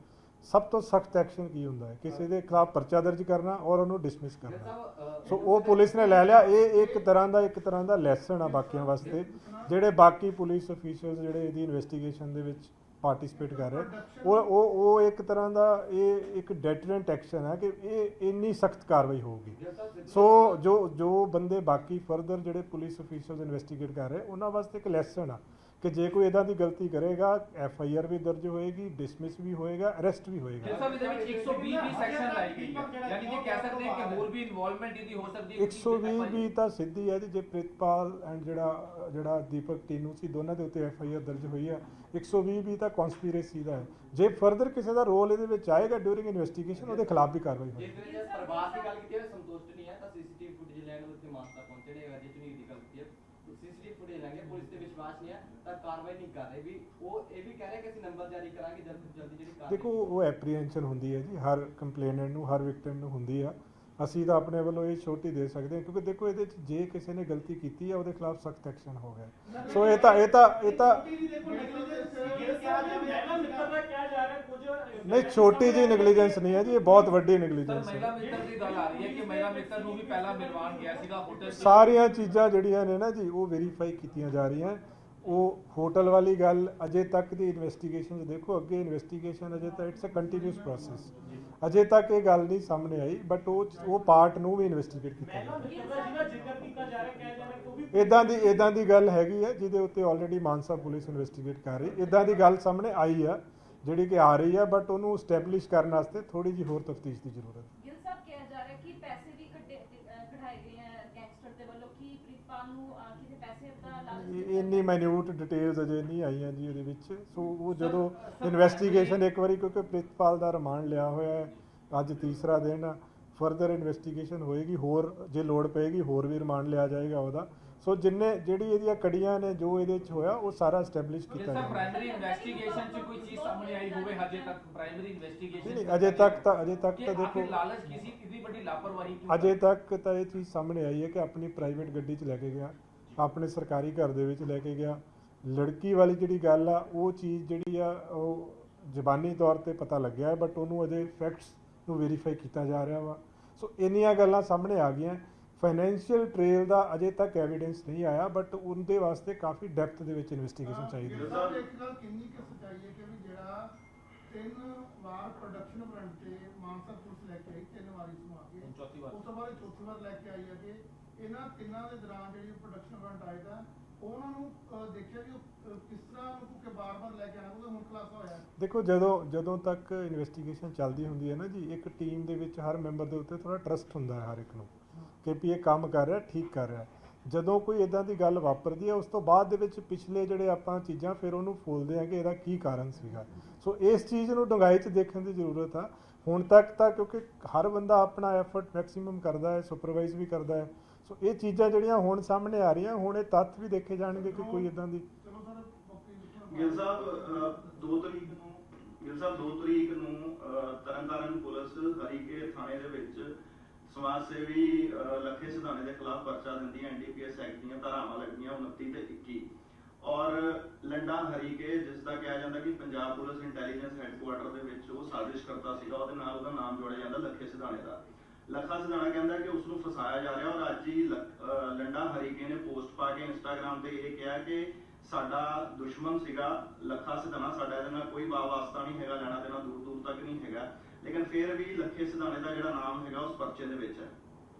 ਸਭ ਤੋਂ ਸਖਤ ਐਕਸ਼ਨ ਕੀ ਹੁੰਦਾ ਹੈ, ਕਿਸੇ ਦੇ ਖਿਲਾਫ ਪਰਚਾ ਦਰਜ ਕਰਨਾ ਔਰ ਉਹਨੂੰ ਡਿਸਮਿਸ ਕਰਨਾ। ਸੋ ਉਹ ਪੁਲਿਸ ਨੇ ਲੈ ਲਿਆ। ਇਹ ਇੱਕ ਤਰ੍ਹਾਂ ਦਾ ਲੈਸਨ ਆ ਬਾਕੀਆਂ ਵਾਸਤੇ, ਜਿਹੜੇ ਬਾਕੀ ਪੁਲਿਸ ਅਫੀਸ਼ੀਅਲਸ ਜਿਹੜੇ ਇਹਦੀ ਇਨਵੈਸਟੀਗੇਸ਼ਨ ਦੇ ਵਿੱਚ ਪਾਰਟਿਸਿਪੇਟ ਕਰ ਰਹੇ, ਉਹ ਇੱਕ ਤਰ੍ਹਾਂ ਦਾ ਇਹ ਇੱਕ ਡੈਟਰੈਂਟ ਐਕਸ਼ਨ ਹੈ ਕਿ ਇਹ ਇੰਨੀ ਸਖਤ ਕਾਰਵਾਈ ਹੋਊਗੀ। ਸੋ ਜੋ ਬੰਦੇ ਬਾਕੀ ਫਰਦਰ ਜਿਹੜੇ ਪੁਲਿਸ ਅਫੀਸ਼ੀਅਲਸ ਇਨਵੈਸਟੀਗੇਟ ਕਰ ਰਹੇ, ਉਹਨਾਂ ਵਾਸਤੇ ਇੱਕ ਲੈਸਨ ਆ ਕਿ ਜੇ ਕੋਈ ਇਦਾਂ ਦੀ ਗਲਤੀ ਕਰੇਗਾ FIR ਵੀ ਦਰਜ ਹੋਏਗੀ, ਡਿਸਮਿਸ ਵੀ ਹੋਏਗਾ, ਅਰੈਸਟ ਵੀ ਹੋਏਗਾ।
ਜਿਸ ਸਾਹਿਬ ਇਹਦੇ ਵਿੱਚ 120 ਵੀ ਸੈਕਸ਼ਨ ਲਾਈ ਗਈ ਹੈ, ਯਾਨੀ ਕਿ ਕਹਿ ਸਕਦੇ ਹਾਂ ਕਿ ਹੋਰ ਵੀ ਇਨਵੋਲਵਮੈਂਟ ਇਹਦੀ ਹੋ ਸਕਦੀ ਹੈ।
120 ਵੀ ਤਾਂ ਸਿੱਧੀ ਹੈ ਜੀ, ਜੇ ਪ੍ਰਿਤਪਾਲ ਐਂਡ ਜਿਹੜਾ ਦੀਪਕ ਟੀਨੂ ਸੀ, ਦੋਨਾਂ ਦੇ ਉੱਤੇ FIR ਦਰਜ ਹੋਈ ਆ। 120 ਵੀ ਤਾਂ ਕਨਸਪੀਰੇਸੀ ਦਾ ਹੈ। ਜੇ ਫਰਦਰ ਕਿਸੇ ਦਾ ਰੋਲ ਇਹਦੇ ਵਿੱਚ ਆਏਗਾ ਡਿਊਰਿੰਗ ਇਨਵੈਸਟੀਗੇਸ਼ਨ, ਉਹਦੇ ਖਿਲਾਫ ਵੀ ਕਾਰਵਾਈ ਹੋਏਗੀ।
ਜੇ ਪ੍ਰਵਾਸ ਦੀ ਗੱਲ ਕੀਤੀ ਹੈ, ਸੰਤੁਸ਼ਟ ਨਹੀਂ ਹੈ ਤਾਂ CCTV ਫੁਟੇਜ ਲੈਣ ਉੱਤੇ ਮਾਨਸਾ ਪਹੁੰਚੇ ਨੇ। ਜੇ ਚੁਣੀ ਦੀ ਗੱਲ ਕੀਤੀ ਹੈ, CCTV ਫੁਟੇਜ ਲੈਣਗੇ, ਪੁਲਿਸ ਤੇ ਵਿਸ਼ਵਾਸ ਨਹੀਂ ਹੈ ਤਾਂ ਕਾਰਵਾਈ ਨਹੀਂ ਕਰ ਰਹੇ। ਵੀ ਉਹ ਇਹ ਵੀ ਕਹਿ ਰਹੇ ਕਿ ਅਸੀਂ ਨੰਬਰ ਜਾਰੀ ਕਰਾਂਗੇ ਜਲਦੀ ਜਿਹੜੀ ਕਾਰਵਾਈ।
ਦੇਖੋ, ਉਹ ਐਪਰੀਹੈਂਸ਼ਨ ਹੁੰਦੀ ਹੈ ਜੀ, ਹਰ ਕੰਪਲੇਨੈਂਟ ਨੂੰ, ਹਰ ਵਿਕਟਿਮ ਨੂੰ ਹੁੰਦੀ ਆ। ਅਸੀਂ ਤਾਂ ਆਪਣੇ ਵੱਲੋਂ ਇਹ ਛੋਟੀ ਦੇ ਸਕਦੇ ਹਾਂ, ਕਿਉਂਕਿ ਦੇਖੋ ਇਹਦੇ 'ਚ ਜੇ ਕਿਸੇ ਨੇ ਗਲਤੀ ਕੀਤੀ ਹੈ, ਉਹਦੇ ਖਿਲਾਫ ਸਖਤ ਐਕਸ਼ਨ ਹੋ ਗਿਆ। ਸੋ ਇਹ ਤਾਂ ਨਹੀਂ, ਛੋਟੀ ਜਿਹੀ ਨੈਗਲੀਜੈਂਸ ਨਹੀਂ ਹੈ ਜੀ, ਇਹ ਬਹੁਤ ਵੱਡੀ ਨੈਗਲੀਜੈਂਸ ਹੈ।
ਮਹਿਲਾ ਮਿੱਤਰ ਦੀ ਗੱਲ ਆ ਰਹੀ ਹੈ ਕਿ ਮਹਿਲਾ ਮਿੱਤਰ ਨੂੰ ਵੀ ਪਹਿਲਾਂ ਮਿਲਵਾਉਣ ਗਿਆ ਸੀਗਾ ਹੋਟਲ 'ਚ।
ਸਾਰੀਆਂ ਚੀਜ਼ਾਂ ਜਿਹੜੀਆਂ ਨੇ ਨਾ ਜੀ, ਉਹ ਵੈਰੀਫਾਈ ਕੀਤੀਆਂ ਜਾ ਰਹੀਆਂ। ਉਹ ਹੋਟਲ ਵਾਲੀ ਗੱਲ ਅਜੇ ਤੱਕ ਦੀ ਇਨਵੈਸਟੀਗੇਸ਼ਨ ਦੇਖੋ, ਅੱਗੇ ਇਨਵੈਸਟੀਗੇਸ਼ਨ ਅਜੇ ਤਾਂ ਇਟਸ ਅ ਕੰਟੀਨਿਊਸ ਪ੍ਰੋਸੈਸ, ਅਜੇ ਤੱਕ ਇਹ ਗੱਲ ਨਹੀਂ ਸਾਹਮਣੇ ਆਈ, ਬਟ ਉਹ ਪਾਰਟ ਨੂੰ ਵੀ ਇਨਵੈਸਟੀਗੇਟ ਕੀਤਾ ਜਾ ਇਦਾਂ ਦੀ ਗੱਲ ਹੈਗੀ ਹੈ ਜਿਹਦੇ ਉੱਤੇ ਆਲਰੇਡੀ ਮਾਨਸਾ ਪੁਲਿਸ ਇਨਵੈਸਟੀਗੇਟ ਕਰ ਰਹੀ। ਇਦਾਂ ਦੀ ਗੱਲ ਸਾਹਮਣੇ ਆਈ ਆ ਜਿਹੜੀ ਕਿ ਆ ਰਹੀ ਆ, ਬਟ ਉਹਨੂੰ ਸਟੈਬਲਿਸ਼ ਕਰਨ ਵਾਸਤੇ ਥੋੜੀ ਜਿਹੀ ਹੋਰ ਤਫਤੀਸ਼ ਦੀ ਜ਼ਰੂਰਤ ਹੈ।
ਗਿੱਲ ਸਾਹਿਬ, ਕਿਹਾ ਜਾ ਰਿਹਾ ਕਿ ਪੈਸੇ ਵੀ ਕਢਾਏ ਗਏ ਹੈ ਗੈਂਗਸਟਰ ਦੇ ਵੱਲੋਂ, ਕਿ ਪ੍ਰਿਤਪਾਲ ਨੂੰ ਕਿਸੇ ਪੈਸੇ ਦਾ ਲਾਲਚ।
ਇੰਨੀ ਮਾਈਨਿਊਟ ਡਿਟੇਲਸ ਅਜੇ ਨਹੀਂ ਆਈਆਂ ਜੀ ਇਹਦੇ ਵਿੱਚ। ਸੋ ਉਹ ਜਦੋਂ ਇਨਵੈਸਟੀਗੇਸ਼ਨ ਇੱਕ ਵਾਰੀ, ਕਿਉਂਕਿ ਪ੍ਰਿਤਪਾਲ ਦਾ ਰਿਮਾਂਡ ਲਿਆ ਹੋਇਆ ਹੈ, ਅੱਜ ਤੀਸਰਾ ਦਿਨ, ਫਰਦਰ ਇਨਵੈਸਟੀਗੇਸ਼ਨ ਹੋਏਗੀ, ਹੋਰ ਜੇ ਲੋੜ ਪਏਗੀ ਹੋਰ ਵੀ ਰਿਮਾਂਡ ਲਿਆ ਜਾਏਗਾ ਉਹਦਾ। ਸੋ ਜਿਹੜੀ ਇਹਦੀਆਂ ਕੜੀਆਂ ਨੇ, ਜੋ ਇਹਦੇ ਵਿੱਚ ਹੋਇਆ, ਉਹ ਸਾਰਾ ਐਸਟੈਬਲਿਸ਼ ਕੀਤਾ ਜਾਏਗਾ।
ਪ੍ਰਾਇਮਰੀ ਇਨਵੈਸਟੀਗੇਸ਼ਨ 'ਚ ਕੋਈ ਚੀਜ਼ ਸਾਹਮਣੇ ਆਈ ਹੋਵੇ ਹਜੇ ਤੱਕ? ਪ੍ਰਾਇਮਰੀ ਇਨਵੈਸਟੀਗੇਸ਼ਨ
ਨਹੀਂ, ਅਜੇ ਤੱਕ ਤਾਂ ਦੇਖੋ,
ਲਾਲਚ ਕਿਸੇ ਇਤਨੀ ਵੱਡੀ ਲਾਪਰਵਾਹੀ ਕਿਉਂ?
ਅਜੇ ਤੱਕ ਤਾਂ ਇਹ ਚੀਜ਼ ਸਾਹਮਣੇ ਆਈ ਹੈ ਕਿ ਆਪਣੀ ਪ੍ਰਾਈਵੇਟ ਗੱਡੀ 'ਚ ਲੈ ਕੇ ਗਿਆ, ਆਪਣੇ ਸਰਕਾਰੀ ਘਰ ਦੇ ਵਿੱਚ ਲੈ ਕੇ ਗਿਆ। ਲੜਕੀ ਵਾਲੀ ਜਿਹੜੀ ਗੱਲ ਆ, ਉਹ ਚੀਜ਼ ਜਿਹੜੀ ਆ ਉਹ ਜ਼ਬਾਨੀ ਤੌਰ ਤੇ ਪਤਾ ਲੱਗਿਆ ਹੈ, ਬਟ ਉਹਨੂੰ ਅਜੇ ਫੈਕਟਸ ਨੂੰ ਵੈਰੀਫਾਈ ਕੀਤਾ ਜਾ ਰਿਹਾ ਵਾ। ਸੋ ਇੰਨੀਆਂ ਗੱਲਾਂ ਸਾਹਮਣੇ ਆ ਗਈਆਂ। ਫਾਈਨੈਂਸ਼ੀਅਲ ਟ੍ਰੇਲ ਦਾ ਅਜੇ ਤੱਕ ਐਵੀਡੈਂਸ ਨਹੀਂ ਆਇਆ, ਬਟ ਉਹਦੇ ਵਾਸਤੇ ਕਾਫੀ ਡੈਪਥ ਦੇ ਵਿੱਚ ਇਨਵੈਸਟੀਗੇਸ਼ਨ ਚਾਹੀਦੀ ਹੈ।
ਇੱਕ ਗੱਲ ਕਿੰਨੀ ਕਿ ਸੱਚਾਈ ਹੈ ਕਿ ਵੀ ਜਿਹੜਾ 3 ਵਾਰ ਪ੍ਰੋਡਕਸ਼ਨ ਫਰੰਟ ਤੇ ਮਾਨਸਾ ਪੁਲਿਸ ਲੈ ਕੇ ਆਈ, 3 ਵਾਰੀ ਸਮਾ ਕੇ,
ਚੌਥੀ ਵਾਰ,
ਉਸ ਤੋਂ ਬਾਅਦ ਚੌਥੀ ਵਾਰ ਲੈ ਕੇ ਆਈ ਹੈ ਕਿ ਇਹਨਾਂ ਤਿੰਨਾਂ ਦੇ ਦੌਰਾਨ ਜਿਹੜੀ ਪ੍ਰੋਡਕਸ਼ਨ ਫਰੰਟ ਆਏ ਤਾਂ ਉਹਨਾਂ ਨੂੰ ਦੇਖਿਆ ਵੀ ਕਿਸ ਤਰ੍ਹਾਂ ਉਹਨੂੰ ਕਿ ਬਾਰ-ਬਾਰ ਲੈ ਕੇ ਆਣਾ, ਉਹਦਾ ਹੁਣ ਖੁਲਾਸਾ ਹੋਇਆ।
ਦੇਖੋ, ਜਦੋਂ ਤੱਕ ਇਨਵੈਸਟੀਗੇਸ਼ਨ ਚੱਲਦੀ ਹੁੰਦੀ ਹੈ ਨਾ ਜੀ, ਇੱਕ ਟੀਮ ਦੇ ਵਿੱਚ ਹਰ ਮੈਂਬਰ ਦੇ ਉੱਤੇ ਥੋੜਾ ਟਰਸਟ ਹੁੰਦਾ ਹੈ ਹਰ ਇੱਕ ਨੂੰ ਕਿ ਵੀ ਇਹ ਕੰਮ ਕਰ ਰਿਹਾ, ਠੀਕ ਕਰ ਰਿਹਾ। ਜਦੋਂ ਕੋਈ ਇਦਾਂ ਦੀ ਗੱਲ ਵਾਪਰਦੀ ਹੈ, ਉਸ ਤੋਂ ਬਾਅਦ ਦੇ ਵਿੱਚ ਪਿਛਲੇ ਜਿਹੜੇ ਆਪਾਂ ਚੀਜ਼ਾਂ ਫਿਰ ਉਹਨੂੰ ਫੋਲਦੇ ਆ ਕਿ ਇਹਦਾ ਕੀ ਕਾਰਨ ਸੀਗਾ। ਸੋ ਇਸ ਚੀਜ਼ ਨੂੰ ਡੂੰਘਾਈ 'ਚ ਦੇਖਣ ਦੀ ਜ਼ਰੂਰਤ ਆ। ਹੁਣ ਤੱਕ ਤਾਂ ਕਿਉਂਕਿ ਹਰ ਬੰਦਾ ਆਪਣਾ ਐਫਰਟ ਮੈਕਸਿਮਮ ਕਰਦਾ ਹੈ, ਸੁਪਰਵਾਈਜ਼ ਵੀ ਕਰਦਾ ਹੈ। ਸੋ ਇਹ ਚੀਜ਼ਾਂ ਜਿਹੜੀਆਂ ਹੁਣ ਸਾਹਮਣੇ ਆ ਰਹੀਆਂ, ਹੁਣ ਇਹ ਤੱਥ ਵੀ ਦੇਖੇ ਜਾਣਗੇ ਕਿ ਕੋਈ ਇਦਾਂ ਦੀ।
ਗਿੱਲ ਸਾਹਿਬ 2 ਤਰੀਕ ਨੂੰ ਤਰਨਤਾਰਨ ਪੁਲਿਸ ਹਰੀਕੇ ਥਾਣੇ ਦੇ ਵਿੱਚ ਸਮਾਜ ਸੇਵੀ ਲੱਖੇ ਸਿਧਾਣੇ ਦੇ ਖਿਲਾਫ ਪਰਚਾ ਦਿੰਦੀ ਹੈ। NDPS ਐਕਟ ਦੀਆਂ ਧਾਰਾਵਾਂ ਲੱਗੀਆਂ 29 ਤੇ 21, ਔਰ ਲੰਡਾ ਹਰੀਕੇ, ਜਿਸ ਦਾ ਕਿਹਾ ਜਾਂਦਾ ਕਿ ਪੰਜਾਬ ਪੁਲਿਸ ਇੰਟੈਲੀਜੈਂਸ ਹੈੱਡਕੁਆਟਰ ਦੇ ਵਿੱਚ ਉਹ ਸਾਜ਼ਿਸ਼ ਕਰਤਾ ਸੀਗਾ, ਉਹਦੇ ਨਾਲ ਉਹਦਾ ਨਾਮ ਜੋੜਿਆ ਜਾਂਦਾ ਲੱਖੇ ਸਿਧਾਣੇ ਦਾ। ਲੱਖਾ ਸਿਧਾਣਾ ਕਹਿੰਦਾ ਕਿ ਉਸ ਨੂੰ ਫਸਾਇਆ ਜਾ ਰਿਹਾ, ਔਰ ਅੱਜ ਹੀ ਲੰਡਾ ਹਰੀਕੇ ਨੇ ਪੋਸਟ ਪਾ ਕੇ ਇੰਸਟਾਗ੍ਰਾਮ ਤੇ ਇਹ ਕਿਹਾ ਕਿ ਸਾਡਾ ਦੁਸ਼ਮਣ ਸੀਗਾ ਲੱਖਾ ਸਿਧਾਣਾ, ਸਾਡਾ ਇਹਦੇ ਨਾਲ ਕੋਈ ਵਾਸਤਾ ਨਹੀਂ ਹੈਗਾ, ਲੈਣਾ ਦੇਣਾ ਦੂਰ ਤੱਕ ਨਹੀਂ ਹੈਗਾ, ਲੇਕਿਨ ਫਿਰ ਵੀ ਲੱਖੇ ਸਿਧਾਣੇ ਦਾ ਜਿਹੜਾ ਨਾਮ ਹੈਗਾ ਉਸ ਪਰਚੇ ਦੇ ਵਿੱਚ ਹੈ।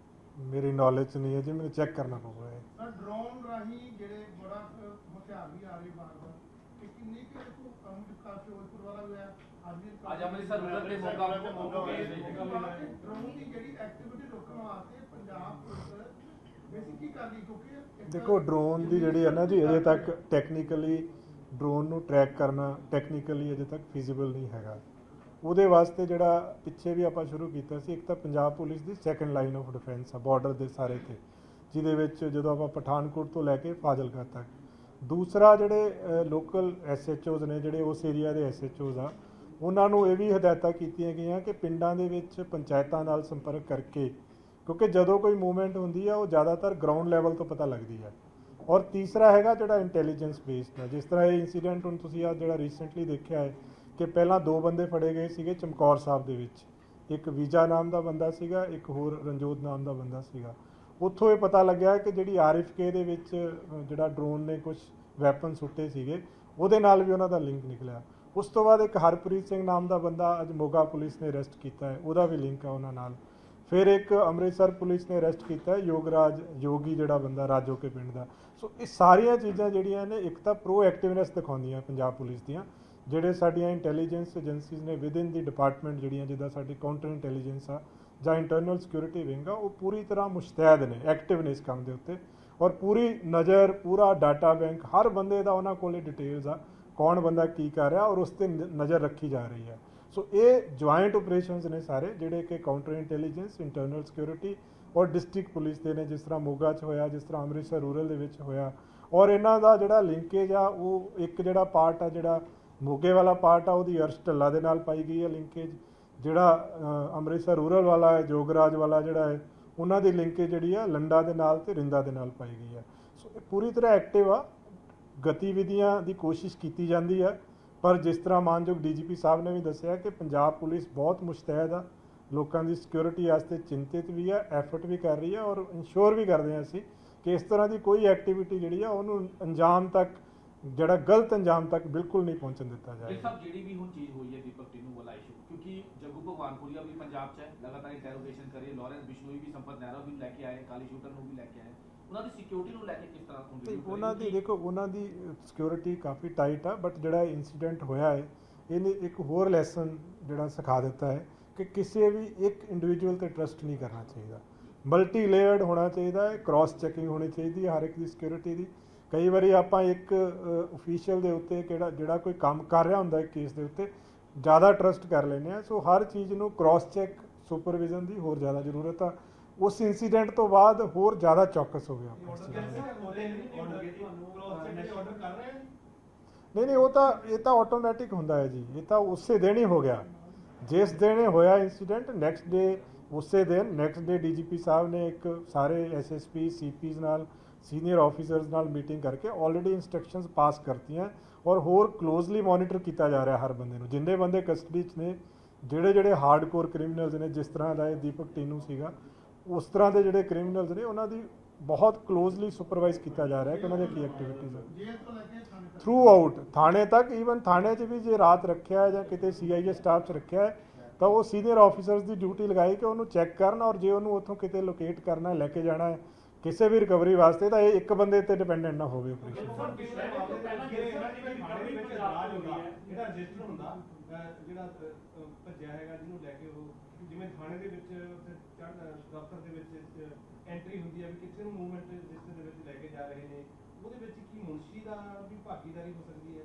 ਮੇਰੀ ਨੌਲੇਜ 'ਚ ਨਹੀਂ ਹੈ ਜੀ, ਮੈਨੂੰ ਚੈੱਕ ਕਰਨਾ ਪਊਗਾ ਇਹ।
ਸਰ, ਡਰੋਨ ਰਾਹੀਂ ਜਿਹੜੇ ਬੜਾ ਹਥਿਆਰ ਵੀ ਆ ਰਹੇ ਬਾਰ-ਬਾਰ, ਕਿ ਕਿੰਨੀ ਕਿ ਕੰਮ ਕਾਫੀ ਫਿਰੋਜ਼ਪੁਰ ਵਾਲਾ ਹੋਇਆ,
ਅੱਜ ਅੰਮ੍ਰਿਤਸਰ ਰੂਰਲ ਦੇ ਮੌਕਾ ਗਏ ਨੇ।
ਡਰੋਨ ਦੀ ਜਿਹੜੀ ਐਕਟੀਵਿਟੀ ਰੋਕਣ ਵਾਸਤੇ ਪੰਜਾਬ ਪੁਲਿਸ ਬੇਸਿਕ ਕੀ ਕਰਦੀ, ਕਿਉਂਕਿ
ਦੇਖੋ, ਡਰੋਨ ਦੀ ਜਿਹੜੀ ਹੈ ਨਾ ਜੀ, ਅਜੇ ਤੱਕ ਟੈਕਨੀਕਲੀ ਡਰੋਨ ਨੂੰ ਟਰੈਕ ਕਰਨਾ ਟੈਕਨੀਕਲੀ ਅਜੇ ਤੱਕ ਫੀਜ਼ੀਬਲ ਨਹੀਂ ਹੈਗਾ। ਉਹਦੇ ਵਾਸਤੇ ਜਿਹੜਾ ਪਿੱਛੇ ਵੀ ਆਪਾਂ ਸ਼ੁਰੂ ਕੀਤਾ ਸੀ, ਇੱਕ ਤਾਂ Punjab police the second line of defence ਆ ਬਾਰਡਰ ਦੇ ਸਾਰੇ ਤੇ, ਜਿਹਦੇ ਵਿੱਚ ਜਦੋਂ ਆਪਾਂ ਪਠਾਨਕੋਟ ਤੋਂ ਲੈ ਕੇ ਫਾਜ਼ਿਲਕਾ ਤੱਕ। ਦੂਸਰਾ, ਜਿਹੜੇ ਲੋਕਲ SHOs ਨੇ, ਜਿਹੜੇ ਉਸ ਏਰੀਆ ਦੇ SHOs ਆ, ਉਹਨਾਂ ਨੂੰ ਇਹ ਵੀ ਹਦਾਇਤਾਂ ਕੀਤੀਆਂ ਗਈਆਂ ਕਿ ਪਿੰਡਾਂ ਦੇ ਵਿੱਚ ਪੰਚਾਇਤਾਂ ਨਾਲ ਸੰਪਰਕ ਕਰਕੇ, ਕਿਉਂਕਿ ਜਦੋਂ ਕੋਈ ਮੂਵਮੈਂਟ ਹੁੰਦੀ ਆ ਉਹ ਜ਼ਿਆਦਾਤਰ ਗਰਾਊਂਡ ਲੈਵਲ ਤੋਂ ਪਤਾ ਲੱਗਦੀ ਹੈ। ਔਰ ਤੀਸਰਾ ਹੈਗਾ ਜਿਹੜਾ ਇੰਟੈਲੀਜੈਂਸ ਬੇਸਡ ਹੈ, ਜਿਸ ਤਰ੍ਹਾਂ ਇਹ ਇਨਸੀਡੈਂਟ ਹੁਣ ਤੁਸੀਂ ਆ ਜਿਹੜਾ ਰੀਸੈਂਟਲੀ ਦੇਖਿਆ ਹੈ ਕਿ ਪਹਿਲਾਂ 2 ਬੰਦੇ ਫੜੇ ਗਏ ਸੀਗੇ ਚਮਕੌਰ ਸਾਹਿਬ ਦੇ ਵਿੱਚ, ਇੱਕ ਵੀਜ਼ਾ ਨਾਮ ਦਾ ਬੰਦਾ ਸੀਗਾ, ਇੱਕ ਹੋਰ ਰਣਜੋਤ ਨਾਮ ਦਾ ਬੰਦਾ ਸੀਗਾ। ਉੱਥੋਂ ਇਹ ਪਤਾ ਲੱਗਿਆ ਕਿ ਜਿਹੜੀ RFK ਦੇ ਵਿੱਚ ਜਿਹੜਾ ਡਰੋਨ ਨੇ ਕੁਝ ਵੈਪਨ ਸੁੱਟੇ ਸੀਗੇ ਉਹਦੇ ਨਾਲ ਵੀ ਉਹਨਾਂ ਦਾ ਲਿੰਕ ਨਿਕਲਿਆ। ਉਸ ਤੋਂ ਬਾਅਦ ਇੱਕ ਹਰਪ੍ਰੀਤ ਸਿੰਘ ਨਾਮ ਦਾ ਬੰਦਾ ਅੱਜ ਮੋਗਾ ਪੁਲਿਸ ਨੇ ਅਰੈਸਟ ਕੀਤਾ ਹੈ, ਉਹਦਾ ਵੀ ਲਿੰਕ ਹੈ ਉਹਨਾਂ ਨਾਲ। ਫਿਰ ਇੱਕ ਅੰਮ੍ਰਿਤਸਰ ਪੁਲਿਸ ਨੇ ਅਰੈਸਟ ਕੀਤਾ ਹੈ ਯੋਗਰਾਜ ਯੋਗੀ ਜਿਹੜਾ ਬੰਦਾ ਰਾਜੋਕੇ ਪਿੰਡ ਦਾ। ਸੋ ਇਹ ਸਾਰੀਆਂ ਚੀਜ਼ਾਂ ਜਿਹੜੀਆਂ ਨੇ ਇੱਕ ਤਾਂ ਪ੍ਰੋਐਕਟਿਵਨੈਸ ਦਿਖਾਉਂਦੀਆਂ ਪੰਜਾਬ ਪੁਲਿਸ ਦੀਆਂ, ਜਿਹੜੇ ਸਾਡੀਆਂ ਇੰਟੈਲੀਜੈਂਸ ਏਜੰਸੀਜ਼ ਨੇ ਵਿਦਿਨ ਦੀ ਡਿਪਾਰਟਮੈਂਟ ਜਿਹੜੀਆਂ ਜਿੱਦਾਂ ਸਾਡੀ ਕਾਊਂਟਰ ਇੰਟੈਲੀਜੈਂਸ ਆ ਜਾਂ ਇੰਟਰਨਲ ਸਿਕਿਉਰਿਟੀ ਵਿੰਗ ਆ, ਉਹ ਪੂਰੀ ਤਰ੍ਹਾਂ ਮੁਸ਼ਤੈਦ ਨੇ ਐਕਟਿਵ ਨੇ ਇਸ ਕੰਮ ਦੇ ਉੱਤੇ, ਔਰ ਪੂਰੀ ਨਜ਼ਰ ਪੂਰਾ ਡਾਟਾ ਬੈਂਕ ਹਰ ਬੰਦੇ ਦਾ ਉਹਨਾਂ ਕੋਲੇ ਡਿਟੇਲਸ ਆ, ਕੌਣ ਬੰਦਾ ਕੀ ਕਰ ਰਿਹਾ ਔਰ ਉਸ 'ਤੇ ਨਜ਼ਰ ਰੱਖੀ ਜਾ ਰਹੀ ਹੈ। ਸੋ ਇਹ ਜੁਆਇੰਟ ਆਪਰੇਸ਼ਨਸ ਨੇ ਸਾਰੇ ਜਿਹੜੇ ਕਿ ਕਾਊਂਟਰ ਇੰਟੈਲੀਜੈਂਸ, ਇੰਟਰਨਲ ਸਿਕਿਉਰਿਟੀ ਔਰ ਡਿਸਟ੍ਰਿਕਟ ਪੁਲਿਸ ਦੇ ਨੇ, ਜਿਸ ਤਰ੍ਹਾਂ ਮੋਗਾ 'ਚ ਹੋਇਆ, ਜਿਸ ਤਰ੍ਹਾਂ ਅੰਮ੍ਰਿਤਸਰ ਰੂਰਲ ਦੇ ਵਿੱਚ ਹੋਇਆ। ਔਰ ਇਹਨਾਂ ਦਾ ਜਿਹੜਾ ਲਿੰਕੇਜ ਆ ਉਹ ਇੱਕ ਜਿਹੜਾ ਪਾਰਟ ਆ, ਜਿਹੜਾ ਮੋਗੇ ਵਾਲਾ ਪਾਰਟ ਆ, ਉਹਦੀ ਅਰਸ਼ ਢੱਲਾ ਦੇ ਨਾਲ ਪਾਈ ਗਈ ਹੈ ਲਿੰਕੇਜ। ਜਿਹੜਾ ਅੰਮ੍ਰਿਤਸਰ ਰੂਰਲ ਵਾਲਾ ਹੈ, ਜੋਗਰਾਜ ਵਾਲਾ ਜਿਹੜਾ ਹੈ, ਉਹਨਾਂ ਦੀ ਲਿੰਕੇਜ ਜਿਹੜੀ ਆ ਲੰਡਾ ਦੇ ਨਾਲ ਤੇ ਰਿੰਦਾ ਦੇ ਨਾਲ ਪਾਈ ਗਈ ਹੈ। ਸੋ ਇਹ ਪੂਰੀ ਤਰ੍ਹਾਂ ਐਕਟਿਵ ਆ, ਗਤੀਵਿਧੀਆਂ ਦੀ ਕੋਸ਼ਿਸ਼ ਕੀਤੀ ਜਾਂਦੀ ਹੈ। ਪਰ ਜਿਸ ਤਰ੍ਹਾਂ ਮਾਨਯੋਗ DGP ਸਾਹਿਬ ਨੇ ਵੀ ਦੱਸਿਆ ਕਿ ਪੰਜਾਬ ਪੁਲਿਸ ਬਹੁਤ ਮੁਸ਼ਤੈਦ ਆ, ਲੋਕਾਂ ਦੀ ਸਿਕਿਉਰਿਟੀ ਵਾਸਤੇ ਚਿੰਤਿਤ ਵੀ ਆ, ਐਫਰਟ ਵੀ ਕਰ ਰਹੀ ਹੈ ਔਰ ਇਨਸ਼ੋਰ ਵੀ ਕਰਦੇ ਹਾਂ ਅਸੀਂ ਕਿ ਇਸ ਤਰ੍ਹਾਂ ਦੀ ਕੋਈ ਐਕਟੀਵਿਟੀ ਜਿਹੜੀ ਆ ਉਹਨੂੰ ਅੰਜਾਮ ਤੱਕ, ਜਿਹੜਾ ਗਲਤ ਅੰਜਾਮ ਤੱਕ ਬਿਲਕੁਲ ਨਹੀਂ ਪਹੁੰਚਣ ਦਿੱਤਾ ਜਾਏਗਾ।
ਸਭ ਜਿਹੜੀ ਵੀ ਹੁਣ ਚੀਜ਼ ਹੋਈ ਹੈ ਦੀਪਕ ਟਿੰਨੂ ਵਾਲਾ ਇਸ਼ੂ, ਕਿਉਂਕਿ ਜੱਗੂ ਭਗਵਾਨਪੁਰੀਆ ਵੀ ਪੰਜਾਬ 'ਚ ਹੈ, ਲਗਾਤਾਰ ਇੰਟਰੋਗੇਸ਼ਨ ਕਰੇ, ਲਾਰੈਂਸ ਬਿਸ਼ਨੋਈ ਵੀ, ਸੰਪਤ ਨਹਿਰਾ ਵੀ ਲੈ ਕੇ ਆਏ, ਕਾਲੀ ਸ਼ੂਟਰ ਨੂੰ ਵੀ ਲੈ ਕੇ ਆਏ, ਉਹਨਾਂ ਦੀ ਸਿਕਿਉਰਿਟੀ ਨੂੰ ਲੈ ਕੇ ਕਿਸ ਤਰ੍ਹਾਂ
ਉਹਨਾਂ ਦੀ ਦੇਖੋ ਉਹਨਾਂ ਦੀ ਸਿਕਿਉਰਿਟੀ ਕਾਫੀ ਟਾਈਟ ਆ, ਬਟ ਜਿਹੜਾ ਇੰਸੀਡੈਂਟ ਹੋਇਆ ਹੈ ਇਹਨੇ ਇੱਕ ਹੋਰ ਲੈਸਨ ਜਿਹੜਾ ਸਿਖਾ ਦਿੱਤਾ ਹੈ ਕਿ ਕਿਸੇ ਵੀ ਇੱਕ ਇੰਡੀਵਿਜੂਅਲ ਤੇ ਟਰਸਟ ਨਹੀਂ ਕਰਨਾ ਚਾਹੀਦਾ, ਮਲਟੀ ਲੇਅਰਡ ਹੋਣਾ ਚਾਹੀਦਾ ਹੈ, ਕ੍ਰਾਸ ਚੈਕਿੰਗ ਹੋਣੀ ਚਾਹੀਦੀ ਹੈ ਹਰ ਇੱਕ ਦੀ ਸਿਕਿਉਰਿਟੀ ਦੀ। ਕਈ ਵਾਰੀ ਆਪਾਂ ਇੱਕ ਅਫੀਸ਼ੀਅਲ ਦੇ ਉੱਤੇ ਜਿਹੜਾ ਕੋਈ ਕੰਮ ਕਰ ਰਿਹਾ ਹੁੰਦਾ ਹੈ ਕੇਸ ਦੇ ਉੱਤੇ ਜ਼ਿਆਦਾ ਟਰਸਟ ਕਰ ਲੈਂਦੇ ਆ। ਸੋ ਹਰ ਚੀਜ਼ ਨੂੰ ਕ੍ਰਾਸ ਚੈੱਕ ਸੁਪਰਵਿਜ਼ਨ ਦੀ ਹੋਰ ਜ਼ਿਆਦਾ ਜ਼ਰੂਰਤ ਆ। ਉਸ ਇੰਸੀਡੈਂਟ ਤੋਂ ਬਾਅਦ ਹੋਰ ਜ਼ਿਆਦਾ ਚੌਕਸ ਹੋ ਗਿਆ। ਨਹੀਂ ਇਹ ਤਾਂ ਆਟੋਮੈਟਿਕ ਹੁੰਦਾ ਹੈ ਜੀ, ਇਹ ਤਾਂ ਉਸੇ ਦਿਨ ਹੀ ਹੋ ਗਿਆ, ਜਿਸ ਦਿਨ ਇਹ ਹੋਇਆ ਇੰਸੀਡੈਂਟ ਨੈਕਸਟ ਡੇ, ਉਸੇ ਦਿਨ ਨੈਕਸਟ ਡੇ DGP ਸਾਹਿਬ ਨੇ ਇੱਕ ਸਾਰੇ SSP CPs ਨਾਲ ਸੀਨੀਅਰ ਆਫੀਸਰਸ ਨਾਲ ਮੀਟਿੰਗ ਕਰਕੇ ਆਲਰੇਡੀ ਇੰਸਟਰਕਸ਼ਨਸ ਪਾਸ ਕਰਤੀਆਂ ਔਰ ਹੋਰ ਕਲੋਜ਼ਲੀ ਮੋਨੀਟਰ ਕੀਤਾ ਜਾ ਰਿਹਾ ਹਰ ਬੰਦੇ ਨੂੰ। ਜਿੰਨੇ ਬੰਦੇ ਕਸਟਡੀ 'ਚ ਨੇ, ਜਿਹੜੇ ਹਾਰਡਕੋਰ ਕ੍ਰਿਮੀਨਲਸ ਨੇ, ਜਿਸ ਤਰ੍ਹਾਂ ਦਾ ਇਹ ਦੀਪਕ ਟਿੰਨੂ ਸੀਗਾ, ਉਸ ਤਰ੍ਹਾਂ ਦੇ ਜਿਹੜੇ ਕ੍ਰਿਮੀਨਲਸ ਨੇ ਉਹਨਾਂ ਦੀ ਬਹੁਤ ਕਲੋਜ਼ਲੀ ਸੁਪਰਵਾਈਜ਼ ਕੀਤਾ ਜਾ ਰਿਹਾ ਕਿ ਉਹਨਾਂ ਦੀਆਂ ਕੀ ਐਕਟੀਵਿਟੀਜ਼ ਹੈ ਥਰੂ ਆਊਟ ਥਾਣੇ ਤੱਕ। ਈਵਨ ਥਾਣੇ 'ਚ ਵੀ ਜੇ ਰਾਤ ਰੱਖਿਆ ਹੈ ਜਾਂ ਕਿਤੇ CIA ਸਟਾਫ 'ਚ ਰੱਖਿਆ ਹੈ ਤਾਂ ਉਹ ਸੀਨੀਅਰ ਆਫੀਸਰਸ ਦੀ ਡਿਊਟੀ ਲਗਾਈ ਕਿ ਉਹਨੂੰ ਚੈੱਕ ਕਰਨ, ਔਰ ਜੇ ਉਹਨੂੰ ਉੱਥੋਂ ਕਿਤੇ ਲੋਕੇਟ ਕਰਨਾ, ਲੈ ਕੇ ਜਾਣਾ ਹੈ ਕਿਸੇ ਵੀ ਰਿਕਵਰੀ ਵਾਸਤੇ, ਤਾਂ ਇਹ ਇੱਕ ਬੰਦੇ ਤੇ ਡਿਪੈਂਡੈਂਟ ਨਾ ਹੋਵੇ ਆਪਰੇਸ਼ਨ।
ਭੱਜਿਆ ਹੈਗਾ ਜਿਹਨੂੰ ਲੈ ਕੇ ਉਹ ਜਿਵੇਂ ਥਾਣੇ ਦੇ ਵਿੱਚ ਦਫ਼ਤਰ ਦੇ ਵਿੱਚ ਐਂਟਰੀ ਹੁੰਦੀ ਹੈ ਵੀ ਕਿਸੇ ਨੂੰ ਮੂਵਮੈਂਟ ਰਜਿਸਟਰ ਦੇ ਵਿੱਚ ਲੈ ਕੇ ਜਾ ਰਹੇ ਨੇ, ਉਹਦੇ ਵਿੱਚ ਕੀ ਮੁਨਸ਼ੀ ਦਾ ਵੀ ਭਾਗੀਦਾਰੀ ਹੋ ਸਕਦੀ ਹੈ?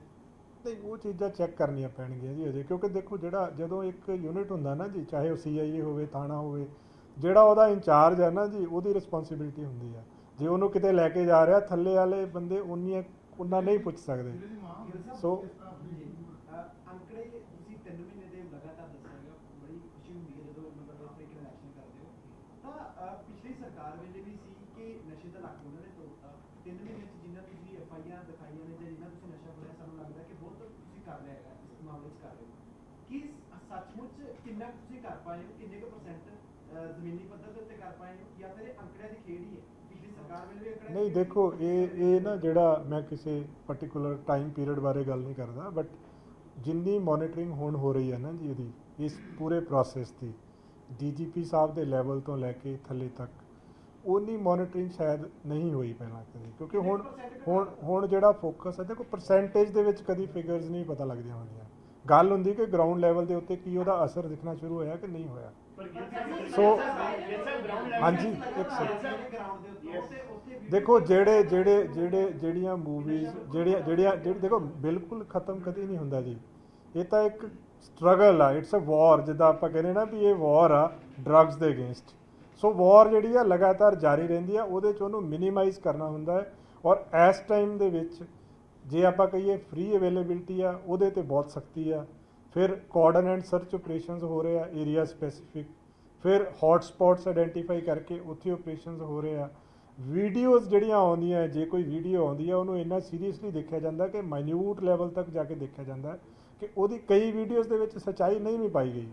ਨਹੀਂ, ਉਹ ਚੀਜ਼ਾਂ ਚੈੱਕ ਕਰਨੀਆਂ ਪੈਣਗੀਆਂ ਜੀ ਅਜੇ, ਕਿਉਂਕਿ ਦੇਖੋ ਜਦੋਂ ਇੱਕ ਯੂਨਿਟ ਹੁੰਦਾ ਨਾ ਜੀ, ਚਾਹੇ ਉਹ CIA ਹੋਵੇ, ਥਾਣਾ ਹੋਵੇ, ਜਿਹੜਾ ਉਹਦਾ ਇੰਚਾਰਜ ਹੈ ਨਾ ਜੀ, ਉਹਦੀ ਰਿਸਪੌਂਸਿਬਿਲਿਟੀ ਹੁੰਦੀ ਆ। ਜੇ ਉਹਨੂੰ ਕਿਤੇ ਲੈ ਕੇ ਜਾ ਰਿਹਾ, ਥੱਲੇ ਵਾਲੇ ਬੰਦੇ ਉਹਨਾਂ ਨਹੀਂ ਪੁੱਛ ਸਕਦੇ। ਸੋ
ਅੰਕੜੇ ਤੁਸੀਂ 3 ਮਹੀਨੇ ਦੇ ਲਗਾਤਾਰ ਦੱਸਿਆਗਾ, ਬੜੀ ਖੁਸ਼ੀ ਹੁੰਦੀ ਹੈ ਜਦੋਂ ਮਤਲਬ ਇਸ ਤਰੀਕੇ ਨਾਲ ਐਕਸ਼ਨ ਕਰਦੇ ਹੋ। ਤਾਂ ਪਿਛਲੀ ਸਰਕਾਰ ਵੇਲੇ ਵੀ ਸੀ ਕਿ ਨਸ਼ੇ ਦਾ ਲੱਕ ਉਹਨਾਂ ਨੇ ਤੋੜਤਾ। 3 ਮਹੀਨੇ ਚ ਜਿੰਨਾ ਤੁਸੀਂ FIR ਦਿਖਾਈਆਂ ਨੇ ਜਾਂ ਜਿੰਨਾ ਤੁਸੀਂ ਨਸ਼ਾ ਫੜਿਆ, ਸਾਨੂੰ ਲੱਗਦਾ ਕਿ ਬਹੁਤ ਤੁਸੀਂ ਕਰ ਲਿਆ ਹੈਗਾ, ਇਸ ਮਾਮਲੇ 'ਚ ਕਰ ਰਹੇ ਹੋ। ਕੀ ਸੱਚਮੁੱਚ ਕਿੰਨਾ ਤੁਸੀਂ ਕਰ ਪਾਏ ਹੋ, ਕਿੰਨੇ ਕੁ % ਜ਼ਮੀਨੀ ਪੱਧਰ ਦੇ ਉੱਤੇ ਕਰ ਪਾਏ ਹੋ, ਜਾਂ ਫਿਰ ਇਹ ਅੰਕੜਿਆਂ ਦੀ ਖੇਡ ਹੀ ਹੈ? ਪਿਛਲੀ ਸਰਕਾਰ ਵੇਲੇ ਵੀ ਅੰਕੜੇ
ਨਹੀਂ, ਦੇਖੋ ਇਹ ਨਾ, ਜਿਹੜਾ ਮੈਂ ਕਿਸੇ ਪਾਰਟਿਕੂਲਰ ਟਾਈਮ ਪੀਰੀਅਡ ਬਾਰੇ ਗੱਲ ਨਹੀਂ ਕਰਦਾ, ਬਟ ਜਿੰਨੀ ਮੋਨੀਟਰਿੰਗ ਹੁਣ ਹੋ ਰਹੀ ਹੈ ਨਾ ਜੀ ਇਹਦੀ, ਇਸ ਪੂਰੇ ਪ੍ਰੋਸੈਸ ਦੀ, DGP ਸਾਹਿਬ ਦੇ ਲੈਵਲ ਤੋਂ ਲੈ ਕੇ ਥੱਲੇ ਤੱਕ, ਉਨੀ ਮੋਨੀਟਰਿੰਗ ਸ਼ਾਇਦ ਨਹੀਂ ਹੋਈ ਪਹਿਲਾਂ ਕਦੇ, ਕਿਉਂਕਿ ਹੁਣ ਜਿਹੜਾ ਫੋਕਸ ਹੈ, ਦੇਖੋ ਪਰਸੈਂਟੇਜ ਦੇ ਵਿੱਚ ਕਦੀ ਫਿਗਰਸ ਨਹੀਂ ਪਤਾ ਲੱਗਦੀਆਂ ਹੁੰਦੀਆਂ, ਗੱਲ ਹੁੰਦੀ ਕਿ ਗਰਾਊਂਡ ਲੈਵਲ ਦੇ ਉੱਤੇ ਕੀ ਉਹਦਾ ਅਸਰ ਦਿਖਣਾ ਸ਼ੁਰੂ ਹੋਇਆ ਕਿ ਨਹੀਂ ਹੋਇਆ। ਸੋ ਹਾਂਜੀ, ਇੱਕ ਸੈਕਿੰਡ, ਦੇਖੋ ਜਿਹੜੀਆਂ ਮੂਵੀਜ਼ ਜਿਹੜੀਆਂ ਦੇਖੋ ਬਿਲਕੁਲ ਖਤਮ ਕਦੇ ਨਹੀਂ ਹੁੰਦਾ ਜੀ, ਇਹ ਤਾਂ ਇੱਕ ਸਟਰਗਲ ਆ, ਇਟਸ ਅ ਵਾਰ, ਜਿੱਦਾਂ ਆਪਾਂ ਕਹਿੰਦੇ ਨਾ ਵੀ ਇਹ ਵਾਰ ਆ ਡਰੱਗਸ ਦੇ ਅਗੇਂਸਟ। ਸੋ ਵਾਰ ਜਿਹੜੀ ਆ ਲਗਾਤਾਰ ਜਾਰੀ ਰਹਿੰਦੀ ਆ, ਉਹਦੇ 'ਚ ਉਹਨੂੰ ਮਿਨੀਮਾਈਜ਼ ਕਰਨਾ ਹੁੰਦਾ ਹੈ। ਔਰ ਇਸ ਟਾਈਮ ਦੇ ਵਿੱਚ ਜੇ ਆਪਾਂ ਕਹੀਏ ਫ੍ਰੀ ਅਵੇਲੇਬਿਲਟੀ ਆ, ਉਹਦੇ 'ਤੇ ਬਹੁਤ ਸਖਤੀ ਆ। ਫਿਰ ਕੋਆਰਡਨ ਐਂਡ ਸਰਚ ਆਪਰੇਸ਼ਨਸ ਹੋ ਰਹੇ ਆ ਏਰੀਆ ਸਪੈਸੀਫਿਕ, ਫਿਰ ਹੌਟ ਸਪੌਟਸ ਆਇਡੈਂਟੀਫਾਈ ਕਰਕੇ ਉੱਥੇ ਆਪਰੇਸ਼ਨਸ ਹੋ ਰਹੇ ਆ। ਵੀਡੀਓਜ਼ ਜਿਹੜੀਆਂ ਆਉਂਦੀਆਂ, ਜੇ ਕੋਈ ਵੀਡੀਓ ਆਉਂਦੀ ਆ ਉਹਨੂੰ ਇੰਨਾ ਸੀਰੀਅਸਲੀ ਦੇਖਿਆ ਜਾਂਦਾ ਕਿ ਮਾਈਨਿਊਟ ਲੈਵਲ ਤੱਕ ਜਾ ਕੇ ਦੇਖਿਆ ਜਾਂਦਾ ਕਿ ਉਹਦੀ ਕਈ ਵੀਡੀਓਜ਼ ਦੇ ਵਿੱਚ ਸੱਚਾਈ ਨਹੀਂ ਵੀ ਪਾਈ ਗਈ,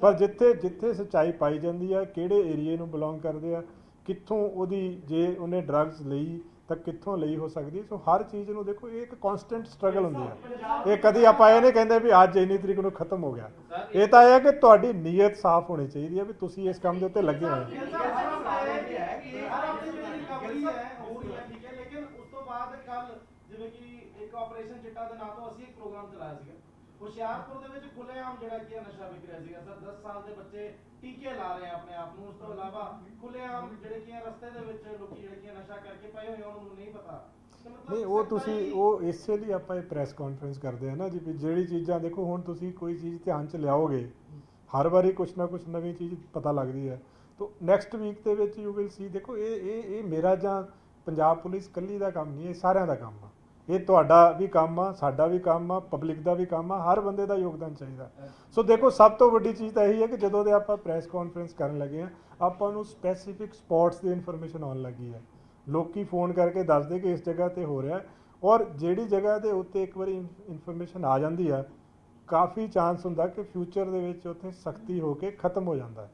ਪਰ ਜਿੱਥੇ ਜਿੱਥੇ ਸੱਚਾਈ ਪਾਈ ਜਾਂਦੀ ਆ, ਕਿਹੜੇ ਏਰੀਏ ਨੂੰ ਬਿਲੋਂਗ ਕਰਦੇ ਆ, ਕਿੱਥੋਂ ਉਹਦੀ ਜੇ ਉਹਨੇ ਡਰੱਗਸ ਲਈ ਤਾਂ ਕਿੱਥੋਂ ਲਈ ਹੋ ਸਕਦੀ। ਸੋ ਹਰ ਚੀਜ਼ ਨੂੰ ਦੇਖੋ, ਇਹ ਇੱਕ ਕਨਸਟੈਂਟ ਸਟਰਗਲ ਹੁੰਦੀ ਆ। ਇਹ ਕਦੀ ਆਪਾਂ ਇਹ ਨਹੀਂ ਕਹਿੰਦੇ ਵੀ ਅੱਜ ਇੰਨੀ ਤਰੀਕ ਨੂੰ ਖਤਮ ਹੋ ਗਿਆ। ਇਹ ਤਾਂ ਇਹ ਹੈ ਕਿ ਤੁਹਾਡੀ ਨੀਅਤ ਸਾਫ਼ ਹੋਣੀ ਚਾਹੀਦੀ ਹੈ ਵੀ ਤੁਸੀਂ ਇਸ ਕੰਮ ਦੇ ਉੱਤੇ ਲੱਗੇ ਹੋਏ ਹੋ।
ਜਿਵੇਂ ਕਿ ਇੱਕ ਆਪਰੇਸ਼ਨ ਚਿੱਟਾ ਦੇ ਨਾਂ ਤੋਂ ਅਸੀਂ ਇੱਕ ਪ੍ਰੋਗਰਾਮ ਚਲਾਇਆ ਸੀਗਾ ਹੁਸ਼ਿਆਰਪੁਰ ਦੇ ਵਿੱਚ ਖੁੱਲ੍ਹੇਆਮ ਜਿਹੜਾ ਕੀ ਨਸ਼ਾ ਵਿਕ ਰਿਹਾ ਸੀਗਾ ਸਰ। 10 ਸਾਲ ਦੇ ਬੱਚੇ ਟੀਕੇ ਲਾ ਰਹੇ ਆ ਆਪਣੇ ਆਪ ਨੂੰ। ਉਸ ਤੋਂ ਇਲਾਵਾ ਖੁੱਲ੍ਹੇਆਮ ਜਿਹੜੇ ਕੀ ਰਸਤੇ ਦੇ ਵਿੱਚ ਲੋਕੀ ਜਿਹੜੇ ਕੀ ਨਸ਼ਾ ਕਰਕੇ ਪਏ ਹੋਏ ਉਹਨਾਂ ਨੂੰ ਨਹੀਂ ਪਤਾ।
ਨਹੀਂ, ਉਹ ਤੁਸੀਂ ਉਹ ਇਸੇ ਲਈ ਆਪਾਂ ਇਹ ਪ੍ਰੈਸ ਕਾਨਫਰੰਸ ਕਰਦੇ ਆ ਨਾ ਜੀ, ਵੀ ਜਿਹੜੀ ਚੀਜ਼ਾਂ ਦੇਖੋ ਹੁਣ ਤੁਸੀਂ ਕੋਈ ਚੀਜ਼ ਧਿਆਨ 'ਚ ਲਿਆਓਗੇ, ਹਰ ਵਾਰੀ ਕੁਛ ਨਾ ਕੁਛ ਨਵੀਂ ਚੀਜ਼ ਪਤਾ ਲੱਗਦੀ ਹੈ। ਤਾਂ ਨੈਕਸਟ ਵੀਕ ਦੇ ਵਿੱਚ ਯੂ ਵਿਲ ਸੀ। ਦੇਖੋ ਇਹ ਮੇਰਾ ਜਾਂ ਪੰਜਾਬ ਪੁਲਿਸ ਇਕੱਲੀ ਦਾ ਕੰਮ ਨਹੀਂ, ਇਹ ਸਾਰਿਆਂ ਦਾ ਕੰਮ ਆ। ਇਹ ਤੁਹਾਡਾ ਵੀ ਕੰਮ ਆ, ਸਾਡਾ ਵੀ ਕੰਮ ਆ, ਪਬਲਿਕ ਦਾ ਵੀ ਕੰਮ ਆ, ਹਰ ਬੰਦੇ ਦਾ ਯੋਗਦਾਨ ਚਾਹੀਦਾ। ਸੋ ਦੇਖੋ ਸਭ ਤੋਂ ਵੱਡੀ ਚੀਜ਼ ਤਾਂ ਇਹੀ ਹੈ ਕਿ ਜਦੋਂ ਦੇ ਆਪਾਂ ਪ੍ਰੈਸ ਕਾਨਫਰੰਸ ਕਰਨ ਲੱਗੇ ਆ, ਆਪਾਂ ਨੂੰ ਸਪੈਸੀਫਿਕ ਸਪੌਟਸ ਦੀ ਇਨਫੋਰਮੇਸ਼ਨ ਆਉਣ ਲੱਗੀ ਹੈ। ਲੋਕੀ ਫੋਨ ਕਰਕੇ ਦੱਸਦੇ ਕਿ ਇਸ ਜਗ੍ਹਾ ਤੇ ਹੋ ਰਿਹਾ, ਔਰ ਜਿਹੜੀ ਜਗ੍ਹਾ ਦੇ ਉੱਤੇ ਇੱਕ ਵਾਰੀ ਇਨਫੋਰਮੇਸ਼ਨ ਆ ਜਾਂਦੀ ਆ, ਕਾਫੀ ਚਾਂਸ ਹੁੰਦਾ ਕਿ ਫਿਊਚਰ ਦੇ ਵਿੱਚ ਉੱਥੇ ਸਖਤੀ ਹੋ ਕੇ ਖਤਮ ਹੋ ਜਾਂਦਾ ਹੈ।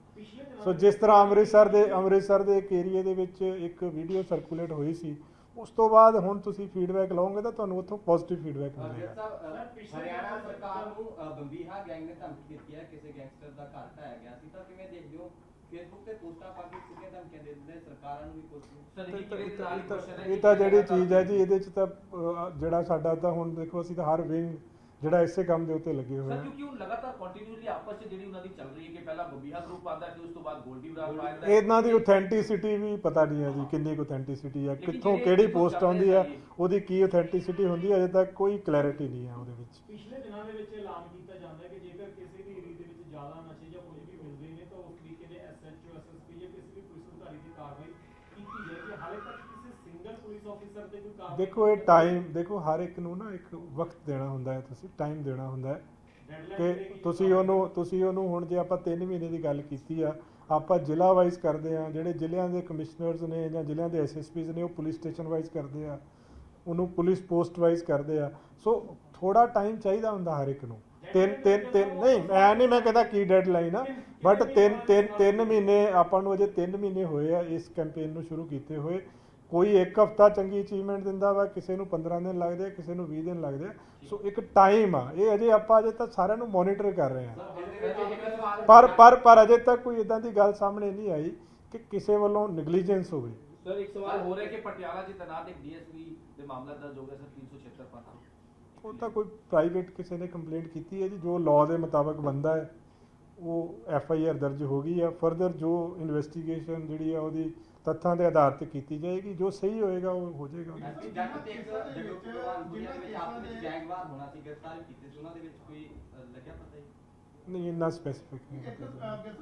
ਸੋ ਜਿਸ ਤਰ੍ਹਾਂ ਅੰਮ੍ਰਿਤਸਰ ਦੇ ਇੱਕ ਏਰੀਏ ਦੇ ਵਿੱਚ ਇੱਕ ਵੀਡੀਓ ਸਰਕੂਲੇਟ ਹੋਈ ਸੀ, ਉਸ ਤੋਂ ਬਾਅਦ ਹੁਣ ਤੁਸੀਂ ਫੀਡਬੈਕ ਲਓਗੇ ਤਾਂ ਤੁਹਾਨੂੰ ਉੱਥੋਂ ਪੋਜ਼ਿਟਿਵ ਫੀਡਬੈਕ ਮਿਲੇਗਾ।
ਹਰਿਆਣਾ ਸਰਕਾਰ ਨੂੰ ਬੰਬੀਹਾ ਗੈਂਗ ਨੇ ਧਮਕੀ ਦਿੱਤੀ ਹੈ, ਕਿਸੇ ਗੈਂਗਸਟਰ ਦਾ ਘਰ ਢਾਇਆ ਗਿਆ ਸੀ, ਤਾਂ ਕਿਵੇਂ ਦੇਖਦੇ ਹੋ? ਫੇਸਬੁੱਕ ਤੇ ਪੋਸਟਾਂ ਪਾ ਕੇ ਸਿੱਧੀਆਂ ਧਮਕੀਆਂ ਦੇ ਦਿੰਦੇ ਸਰਕਾਰਾਂ ਨੂੰ ਵੀ ਕੁਝ।
ਇਹ ਤਾਂ ਜਿਹੜੀ ਚੀਜ਼ ਹੈ ਜੀ, ਇਹਦੇ 'ਚ ਤਾਂ ਜਿਹੜਾ ਸਾਡਾ ਤਾਂ ਹੁਣ ਦੇਖੋ ਅਸੀਂ ਤਾਂ ਹਰ ਵਿੰਗ ਜਿਹੜਾ ਇਸੇ ਕੰਮ ਦੇ ਉੱਤੇ ਲੱਗੇ ਹੋਏ
ਸਰ,
ਆ।
ਕਿਉਂਕਿ ਹੁਣ ਲਗਾਤਾਰ ਕੰਟੀਨਿਊਸਲੀ ਆਪਸ 'ਚ ਜਿਹੜੀ ਉਹਨਾਂ ਦੀ ਚੱਲ ਰਹੀ ਹੈ ਕਿ ਪਹਿਲਾਂ ਬੰਬੀਹਾ ਗਰੁੱਪ ਆਉਂਦਾ ਤੇ ਉਸ ਤੋਂ ਬਾਅਦ ਗੋਲਡੀ ਬਰਾੜ ਆਉਂਦਾ।
ਇਹਨਾਂ ਦੀ ਆਥੈਂਟਿਸਿਟੀ ਵੀ ਪਤਾ ਨਹੀਂ ਹੈ ਜੀ, ਕਿੰਨੀ ਕੁ ਆਥੈਂਟਿਸਿਟੀ ਹੈ, ਕਿੱਥੋਂ ਕਿਹੜੀ ਪੋਸਟ ਆਉਂਦੀ ਹੈ, ਉਹਦੀ ਕੀ ਆਥੈਂਟਿਸਿਟੀ ਹੁੰਦੀ ਹੈ, ਅਜੇ ਤੱਕ ਕੋਈ ਕਲੈਰਿਟੀ ਨਹੀਂ ਹੈ ਉਹਦੇ ਵਿੱਚ।
ਪਿਛਲੇ ਦਿਨਾਂ ਦੇ ਵਿੱਚ ਐਲਾਨ ਕੀਤਾ ਜਾਂਦਾ ਹੈ ਕਿ ਜੇਕਰ ਕਿਸੇ ਵੀ ਏਰੀਆ ਦੇ ਵਿੱਚ ਜ਼ਿਆਦਾ ਨਸ਼ੇ ਜਾਂ ਕੁਝ ਵੀ ਮਿਲਦੇ ਨੇ ਤਾਂ ਉਸ ਤਰੀਕੇ ਦੇ ਐਸਐਚਓ ਐਸਐਸਪੀ ਜਾਂ ਕਿਸੇ ਵੀ ਪੁਲਿਸ ਅਧਿਕਾਰੀ ਦੀ ਕਾਰਵਾਈ ਕੀਤੀ ਜਾਏਗੀ। ਹਾਲੇ ਤੱਕ ਕਿਸੇ ਸਿੰਗਲ ਪੁਲਿਸ ਆਫੀਸਰ ਤੇ ਕੋਈ ਕਾਰਵਾਈ
ਦੇਖੋ ਇਹ ਟਾਈਮ, ਦੇਖੋ ਹਰ ਇੱਕ ਨੂੰ ਨਾ ਇੱਕ ਵਕਤ ਦੇਣਾ ਹੁੰਦਾ ਹੈ, ਤੁਸੀਂ ਟਾਈਮ ਦੇਣਾ ਹੁੰਦਾ ਹੈ ਕਿ ਤੁਸੀਂ ਉਹਨੂੰ ਹੁਣ ਜੇ ਆਪਾਂ 3 ਮਹੀਨੇ ਦੀ ਗੱਲ ਕੀਤੀ ਆ, ਆਪਾਂ ਜ਼ਿਲ੍ਹਾ ਵਾਈਜ਼ ਕਰਦੇ ਆ, ਜਿਹੜੇ ਜ਼ਿਲ੍ਹਿਆਂ ਦੇ ਕਮਿਸ਼ਨਰਸ ਨੇ ਜਾਂ ਜ਼ਿਲ੍ਹਿਆਂ ਦੇ ਐਸਐਸਪੀਜ਼ ਨੇ ਉਹ ਪੁਲਿਸ ਸਟੇਸ਼ਨ ਵਾਈਜ਼ ਕਰਦੇ ਆ, ਉਹਨੂੰ ਪੁਲਿਸ ਪੋਸਟ ਵਾਈਜ਼ ਕਰਦੇ ਆ। ਸੋ ਥੋੜਾ ਟਾਈਮ ਚਾਹੀਦਾ ਹੁੰਦਾ ਹਰ ਇੱਕ ਨੂੰ। ਤਿੰਨ ਨਹੀਂ ਮੈਂ ਕਹਿੰਦਾ ਕੀ ਡੈਡਲਾਈਨ ਆ, ਬਟ 3 ਮਹੀਨੇ ਆਪਾਂ ਨੂੰ, ਅਜੇ 3 ਮਹੀਨੇ ਹੋਏ ਆ ਇਸ ਕੈਂਪੇਨ ਨੂੰ ਸ਼ੁਰੂ ਕੀਤੇ ਹੋਏ। ਕੋਈ ਇੱਕ ਹਫਤਾ ਚੰਗੀ ਅਚੀਵਮੈਂਟ ਦਿੰਦਾ ਵਾ, ਕਿਸੇ ਨੂੰ 15 ਦਿਨ ਲੱਗਦੇ ਆ, ਕਿਸੇ ਨੂੰ 20 ਦਿਨ ਲੱਗਦੇ ਆ। ਸੋ ਇੱਕ ਟਾਈਮ ਆ, ਇਹ ਅਜੇ ਆਪਾਂ ਅਜੇ ਤੱਕ ਸਾਰਿਆਂ ਨੂੰ ਮੋਨੀਟਰ ਕਰ ਰਹੇ ਆ, ਪਰ ਅਜੇ ਤੱਕ ਕੋਈ ਇਦਾਂ ਦੀ ਗੱਲ ਸਾਹਮਣੇ ਨਹੀਂ ਆਈ ਕਿ ਕਿਸੇ ਵੱਲੋਂ ਨੈਗਲੀਜੈਂਸ ਹੋਵੇ।
ਸਰ, ਇੱਕ ਸਵਾਲ ਹੋ ਰਿਹਾ ਕਿ ਪਟਿਆਲਾ 'ਚ ਤੈਨਾਤ ਇੱਕ ਡੀਐਸਪੀ ਦੇ ਮਾਮਲਾ ਦਰਜ ਹੋ ਗਿਆ ਸਰ 376 ਪਾਸਾ।
ਉਹ ਤਾਂ ਕੋਈ ਪ੍ਰਾਈਵੇਟ ਕਿਸੇ ਨੇ ਕੰਪਲੇਂਟ ਕੀਤੀ ਹੈ ਜੀ, ਜੋ ਲਾਅ ਦੇ ਮੁਤਾਬਕ ਬੰਦਾ ਹੈ ਉਹ ਐਫਆਈਆਰ ਦਰਜ ਹੋ ਗਈ ਹੈ। ਫਰਦਰ ਜੋ ਇਨਵੈਸਟੀਗੇਸ਼ਨ ਜਿਹੜੀ ਆ ਉਹਦੀ ਤੱਥਾਂ ਦੇ ਆਧਾਰ ਤੇ ਕੀਤੀ ਜਾਏਗੀ, ਜੋ ਸਹੀ ਹੋਏਗਾ ਉਹ ਹੋ ਜਾਏਗਾ।
ਜੱਟ ਤੇ ਇੱਕ ਦੁਨੀਆ ਦੇ ਵਿੱਚ ਆਪਸ ਵਿੱਚ ਗੈਂਗਵਾਰ ਹੋਣਾ ਸੀ, ਗ੍ਰਿਫਤਾਰ ਕੀਤੇ ਸੀ, ਉਹਨਾਂ ਦੇ ਵਿੱਚ ਕੋਈ ਲੱਗਿਆ ਪਤਾ ਹੀ
ਨਹੀਂ, ਇੰਨਾ ਸਪੈਸੀਫਿਕ ਨਹੀਂ
ਇੱਕ
ਪਤਾ।
ਇੱਕ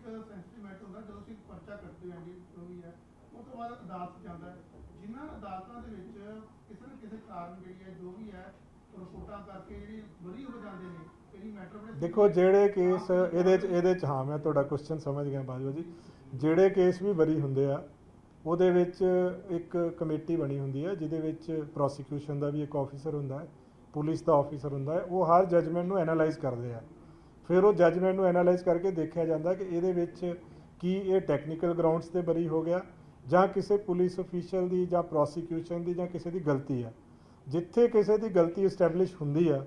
ਸੈਂਸਿਟਿਵ ਮੈਟਰ ਹੁੰਦਾ ਜਦੋਂ ਤੁਸੀਂ ਪਰਚਾ ਕੱਟਦੇ ਹੋ ਜੀ, ਜੋ ਵੀ ਹੈ ਉਸ ਤੋਂ ਬਾਅਦ ਅਦਾਲਤ ਜਾਂਦਾ ਹੈ। ਜਿਨ੍ਹਾਂ ਅਦਾਲਤਾਂ ਦੇ ਵਿੱਚ ਕਿਸੇ ਨਾ ਕਿਸੇ ਕਾਰਨ ਜਿਹੜੀ ਹੈ ਜੋ ਵੀ ਹੈ ਰਿਪੋਰਟਾਂ ਕਰਕੇ ਜਿਹੜੀ ਬਰੀ ਹੋ ਜਾਂਦੇ ਨੇ, ਇਹਦੀ ਮੈਟਰ
ਦੇਖੋ ਜਿਹੜੇ ਕੇਸ ਇਹਦੇ 'ਚ ਹਾਂ ਮੈਂ ਤੁਹਾਡਾ ਕੁਐਸਚਨ ਸਮਝ ਗਿਆ ਬਾਜਵਾ ਜੀ। ਜਿਹੜੇ ਕੇਸ ਵੀ ਬਰੀ ਹੁੰਦੇ ਆ ਉਹਦੇ ਵਿੱਚ ਇੱਕ ਕਮੇਟੀ ਬਣੀ ਹੁੰਦੀ ਹੈ ਜਿਹਦੇ ਵਿੱਚ ਪ੍ਰੋਸੀਕਿਊਸ਼ਨ ਦਾ ਵੀ ਇੱਕ ਆਫੀਸਰ ਹੁੰਦਾ ਹੈ, ਪੁਲਿਸ ਦਾ ਆਫੀਸਰ ਹੁੰਦਾ ਹੈ। ਉਹ ਹਰ ਜਜਮੈਂਟ ਨੂੰ ਐਨਾਲਾਈਜ਼ ਕਰਦੇ ਆ। ਫਿਰ ਉਹ ਜਜਮੈਂਟ ਨੂੰ ਐਨਾਲਾਈਜ਼ ਕਰਕੇ ਦੇਖਿਆ ਜਾਂਦਾ ਕਿ ਇਹਦੇ ਵਿੱਚ ਕੀ ਇਹ ਟੈਕਨੀਕਲ ਗਰਾਊਂਡਸ ਤੇ ਬਰੀ ਹੋ ਗਿਆ ਜਾਂ ਕਿਸੇ ਪੁਲਿਸ ਅਫੀਸ਼ੀਅਲ ਦੀ ਜਾਂ ਪ੍ਰੋਸੀਕਿਊਸ਼ਨ ਦੀ ਜਾਂ ਕਿਸੇ ਦੀ ਗਲਤੀ ਆ। ਜਿੱਥੇ ਕਿਸੇ ਦੀ ਗਲਤੀ ਐਸਟੈਬਲਿਸ਼ ਹੁੰਦੀ ਆ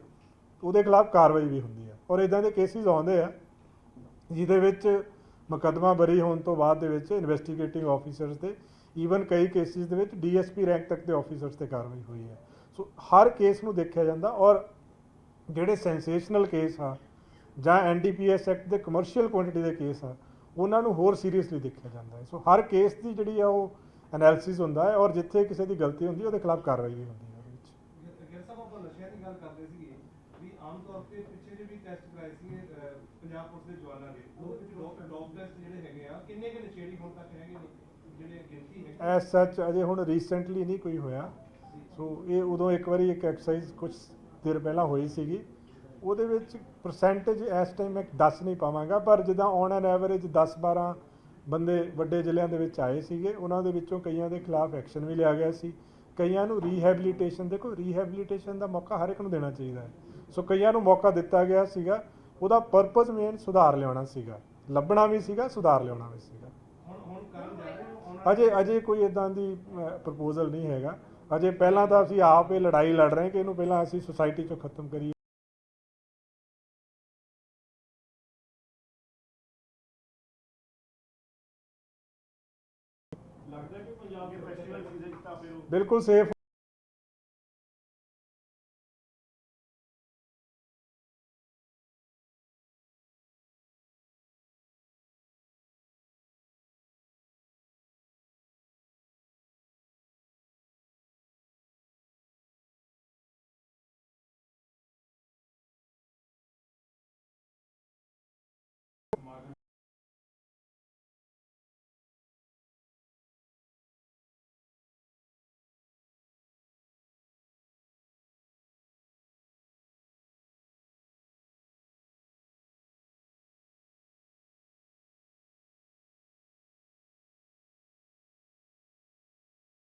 ਉਹਦੇ ਖਿਲਾਫ ਕਾਰਵਾਈ ਵੀ ਹੁੰਦੀ ਆ। ਔਰ ਇਦਾਂ ਦੇ ਕੇਸਿਸ ਆਉਂਦੇ ਆ ਜਿਹਦੇ ਵਿੱਚ ਮੁਕੱਦਮਾ ਬਰੀ ਹੋਣ ਤੋਂ ਬਾਅਦ ਦੇ ਵਿੱਚ ਇਨਵੈਸਟੀਗੇਟਿੰਗ ਆਫੀਸਰਸ ਤੇ ਈਵਨ ਕਈ ਕੇਸਿਸ ਦੇ ਵਿੱਚ ਡੀਐਸਪੀ ਰੈਂਕ ਤੱਕ ਦੇ ਆਫੀਸਰਸ ਤੇ ਕਾਰਵਾਈ ਹੋਈ ਹੈ। ਸੋ ਹਰ ਕੇਸ ਨੂੰ ਦੇਖਿਆ ਜਾਂਦਾ, ਔਰ ਜਿਹੜੇ ਸੈਂਸੇਸ਼ਨਲ ਕੇਸ ਆ ਜਾਂ ਐਨਡੀਪੀਐਸ ਐਕਟ ਦੇ ਕਮਰਸ਼ੀਅਲ ਕੁਆਂਟੀਟੀ ਦੇ ਕੇਸ ਆ ਉਹਨਾਂ ਨੂੰ ਹੋਰ ਸੀਰੀਅਸਲੀ ਦੇਖਿਆ ਜਾਂਦਾ ਹੈ। ਸੋ ਹਰ ਕੇਸ ਦੀ ਜਿਹੜੀ ਆ ਉਹ ਐਨਾਲਿਸਿਸ ਹੁੰਦਾ ਹੈ, ਔਰ ਜਿੱਥੇ ਕਿਸੇ ਦੀ ਗਲਤੀ ਹੁੰਦੀ ਹੈ ਉਹਦੇ ਖਿਲਾਫ ਕਾਰਵਾਈ ਵੀ ਹੁੰਦੀ ਹੈ।
ਗਿਰ ਸਾਹਿਬ ਆਪਾਂ ਨਸ਼ਿਆਂ ਦੀ ਗੱਲ ਕਰਦੇ ਸੀਗੇ ਵੀ ਆਮ ਤੌਰ ਤੇ ਪਿੱਛੇ ਜੇ ਵੀ ਟੈਸਟ ਕਰਾਏ ਸੀਗੇ ਪੰਜਾਬ ਪੁਲਿਸ ਦੇ ਜਵਾਨਾਂ ਦੇ, ਉਹਦੇ ਵਿੱਚ ਡੋਪ ਟੈਸਟ ਜਿਹੜੇ ਹੈਗੇ ਆ ਕਿੰਨੇ ਕੁ ਨਸ਼ੇੜੀ ਹੁਣ ਤੱਕ ਹੈਗੇ ਨੇ ਜਿਹੜੇ ਗਿਣਤੀ ਹੈ
ਐਸ ਸੱਚ ਅਜੇ ਹੁਣ ਰੀਸੈਂਟਲੀ ਨਹੀਂ ਕੋਈ ਹੋਇਆ। ਸੋ ਇਹ ਉਦੋਂ ਇੱਕ ਵਾਰੀ ਇੱਕ ਐਕਸਰਸਾਈਜ਼ ਕੁਝ ਦੇਰ ਪਹਿਲਾਂ ਹੋਈ ਸੀਗੀ, ਉਹਦੇ ਵਿੱਚ ਪਰਸੈਂਟੇਜ ਇਸ ਟਾਈਮ ਮੈਂ ਦੱਸ ਨਹੀਂ ਪਾਵਾਂਗਾ, ਪਰ ਜਿੱਦਾਂ ਔਨ ਐਨ ਐਵਰੇਜ 10-12 ਬੰਦੇ ਵੱਡੇ ਜ਼ਿਲ੍ਹਿਆਂ ਦੇ ਵਿੱਚ ਆਏ ਸੀਗੇ। ਉਹਨਾਂ ਦੇ ਵਿੱਚੋਂ ਕਈਆਂ ਦੇ ਖਿਲਾਫ ਐਕਸ਼ਨ ਵੀ ਲਿਆ ਗਿਆ ਸੀ, ਕਈਆਂ ਨੂੰ ਰੀਹੈਬਿਲਿਟੇਸ਼ਨ, ਦੇਖੋ ਰੀਹੈਬਿਲਿਟੇਸ਼ਨ ਦਾ ਮੌਕਾ ਹਰ ਇੱਕ ਨੂੰ ਦੇਣਾ ਚਾਹੀਦਾ ਹੈ। ਸੋ ਕਈਆਂ ਨੂੰ ਮੌਕਾ ਦਿੱਤਾ ਗਿਆ ਸੀਗਾ, ਉਹਦਾ ਪਰਪਸ ਮੇਨ ਸੁਧਾਰ ਲਿਆਉਣਾ ਸੀਗਾ, ਲੱਭਣਾ ਵੀ ਸੀਗਾ, ਸੁਧਾਰ ਲਿਆਉਣਾ ਵੀ ਸੀਗਾ।
ਹੁਣ ਕਰਨ ਜਾ ਰਹੇ ਹੋ
ਅਜੇ ਕੋਈ ਇਦਾਂ ਦੀ ਪ੍ਰਪੋਜ਼ਲ ਨਹੀਂ ਹੈਗਾ। ਅਜੇ ਪਹਿਲਾਂ ਤਾਂ ਅਸੀਂ ਆਪ ਇਹ ਲੜਾਈ ਲੜ ਰਹੇ ਕਿ ਇਹਨੂੰ ਪਹਿਲਾਂ ਅਸੀਂ ਸੁਸਾਇਟੀ 'ਚੋਂ ਖਤਮ ਕਰੀਏ।
ਲੱਗਦਾ ਕਿ ਪੰਜਾਬ ਦੇ ਫੈਸਟੀਵਲ ਸੀਜ਼ਨ ਤਾਂ ਫਿਰ ਉਹ
ਬਿਲਕੁਲ ਸੇਫ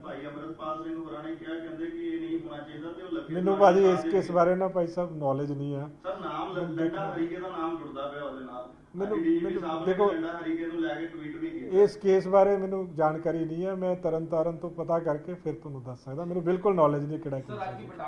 ਭਾਈ ਅਮਰਪਾਲ ਸਿੰਘ ਹੋਰਾਂ ਨੇ ਕਿਹਾ, ਕਹਿੰਦੇ ਕਿ ਇਹ ਨਹੀਂ ਹੋਣਾ ਚਾਹੀਦਾ ਤੇ ਉਹ ਲੱਗੇ।
ਮੈਨੂੰ ਭਾਜੀ ਇਸ ਕੇਸ ਬਾਰੇ ਨਾ ਭਾਈ ਸਾਹਿਬ ਨੌਲੇਜ ਨਹੀਂ ਆ।
ਸਰ ਨਾਮ ਲੰਡਾ ਹਰੀਕੇ ਦਾ ਨਾਮ ਜੁੜਦਾ ਪਿਆ ਉਹਦੇ ਨਾਲ।
ਮੈਨੂੰ
ਸਾਹਿਬ ਨੇ
ਦੇਖੋ
ਲੰਡਾ ਹਰੀਕੇ ਨੂੰ ਲੈ ਕੇ ਟਵੀਟ ਵੀ ਕੀਤਾ।
ਇਸ ਕੇਸ ਬਾਰੇ ਮੈਨੂੰ ਜਾਣਕਾਰੀ ਨਹੀਂ ਹੈ। ਮੈਂ ਤਰਨਤਾਰਨ ਤੋਂ ਪਤਾ ਕਰਕੇ ਫਿਰ ਤੁਹਾਨੂੰ ਦੱਸ ਸਕਦਾ। ਮੈਨੂੰ ਬਿਲਕੁਲ ਨੌਲੇਜ ਨਹੀਂ ਕਿਹੜਾ
ਸਰ
ਕੇਸ
ਅੱਜ
ਹੈ।
ਦੀ